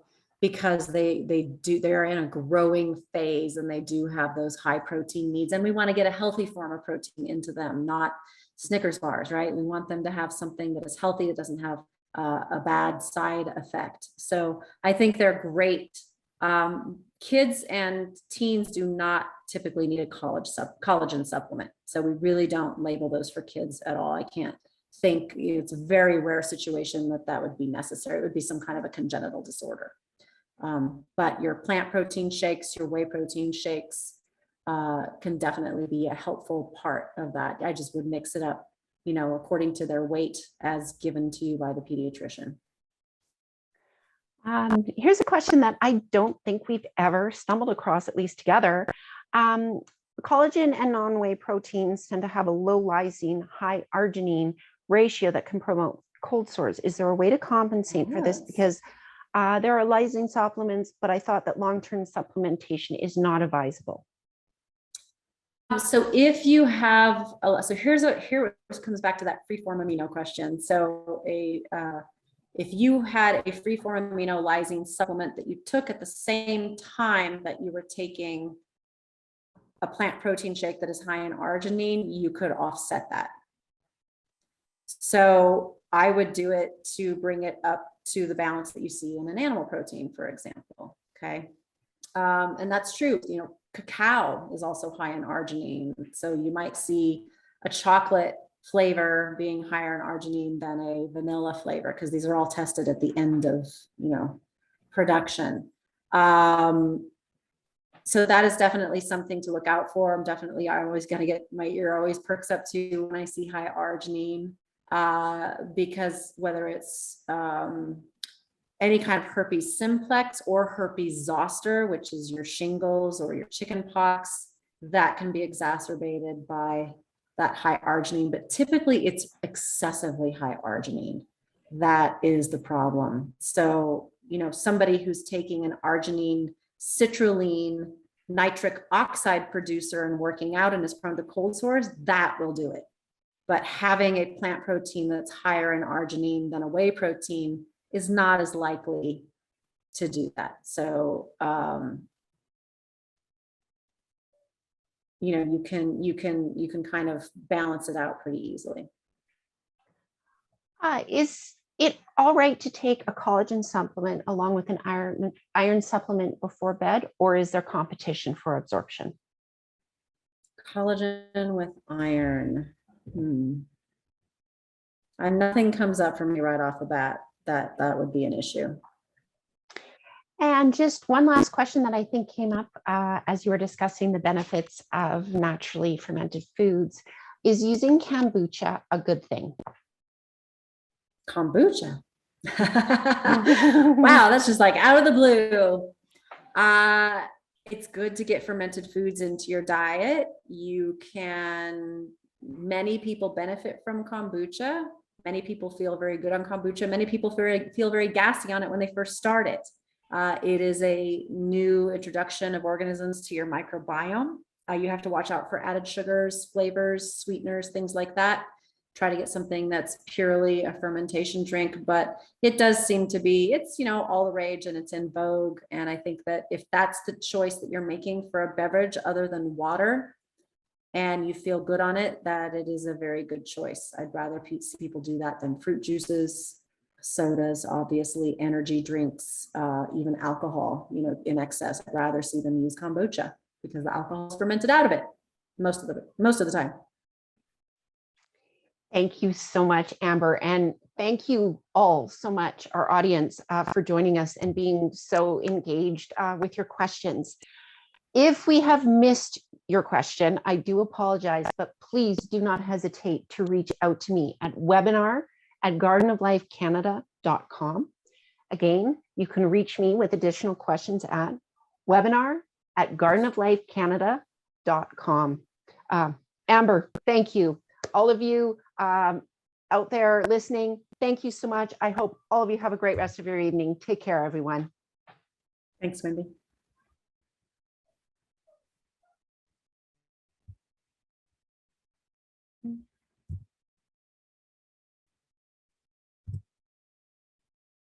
because they're in a growing phase and they do have those high protein needs. And we want to get a healthy form of protein into them, not Snickers bars, right? We want them to have something that is healthy, that doesn't have a bad side effect. So I think they're great. Kids and teens do not typically need a collagen supplement. So we really don't label those for kids at all. I can't think, it's a very rare situation that would be necessary. It would be some kind of a congenital disorder. But your plant protein shakes, your whey protein shakes can definitely be a helpful part of that. I just would mix it up, according to their weight as given to you by the pediatrician. Here's a question that I don't think we've ever stumbled across, at least together. Collagen and non-whey proteins tend to have a low lysine, high arginine ratio that can promote cold sores. Is there a way to compensate for this? Because there are lysine supplements, but I thought that long-term supplementation is not advisable. So if you have, here comes back to that free-form amino question. So if you had a free-form amino lysine supplement that you took at the same time that you were taking a plant protein shake that is high in arginine, you could offset that. So I would do it to bring it up to the balance that you see in an animal protein, for example. Okay. And that's true. Cacao is also high in arginine. So you might see a chocolate flavor being higher in arginine than a vanilla flavor, because these are all tested at the end of, production. So that is definitely something to look out for. I always got to get my ear always perks up to when I see high arginine, because whether it's any kind of herpes simplex or herpes zoster, which is your shingles or your chicken pox, that can be exacerbated by that high arginine. But typically it's excessively high arginine that is the problem. So, somebody who's taking an arginine citrulline nitric oxide producer and working out and is prone to cold sores, that will do it. But having a plant protein that's higher in arginine than a whey protein is not as likely to do that. So, you can kind of balance it out pretty easily. Is it all right to take a collagen supplement along with an iron supplement before bed, or is there competition for absorption? Collagen with iron. And nothing comes up for me right off the bat that would be an issue. And just one last question that I think came up as you were discussing the benefits of naturally fermented foods. Is using kombucha a good thing? Kombucha. Wow, that's just like out of the blue. It's good to get fermented foods into your diet. Many people benefit from kombucha. Many people feel very good on kombucha. Many people feel very gassy on it when they first start it. It is a new introduction of organisms to your microbiome. You have to watch out for added sugars, flavors, sweeteners, things like that. Try to get something that's purely a fermentation drink, but it does seem to be, it's, all the rage and it's in vogue. And I think that if that's the choice that you're making for a beverage other than water and you feel good on it, that it is a very good choice. I'd rather see people do that than fruit juices, sodas, obviously energy drinks, even alcohol, in excess. I'd rather see them use kombucha because the alcohol is fermented out of it most of the time. Thank you so much, Amber. And thank you all so much, our audience, for joining us and being so engaged with your questions. If we have missed your question, I do apologize, but please do not hesitate to reach out to me at webinar@gardenoflifecanada.com. Again, you can reach me with additional questions at webinar@gardenoflifecanada.com. Amber, thank you. All of you out there listening, thank you so much. I hope all of you have a great rest of your evening. Take care, everyone. Thanks, Wendy.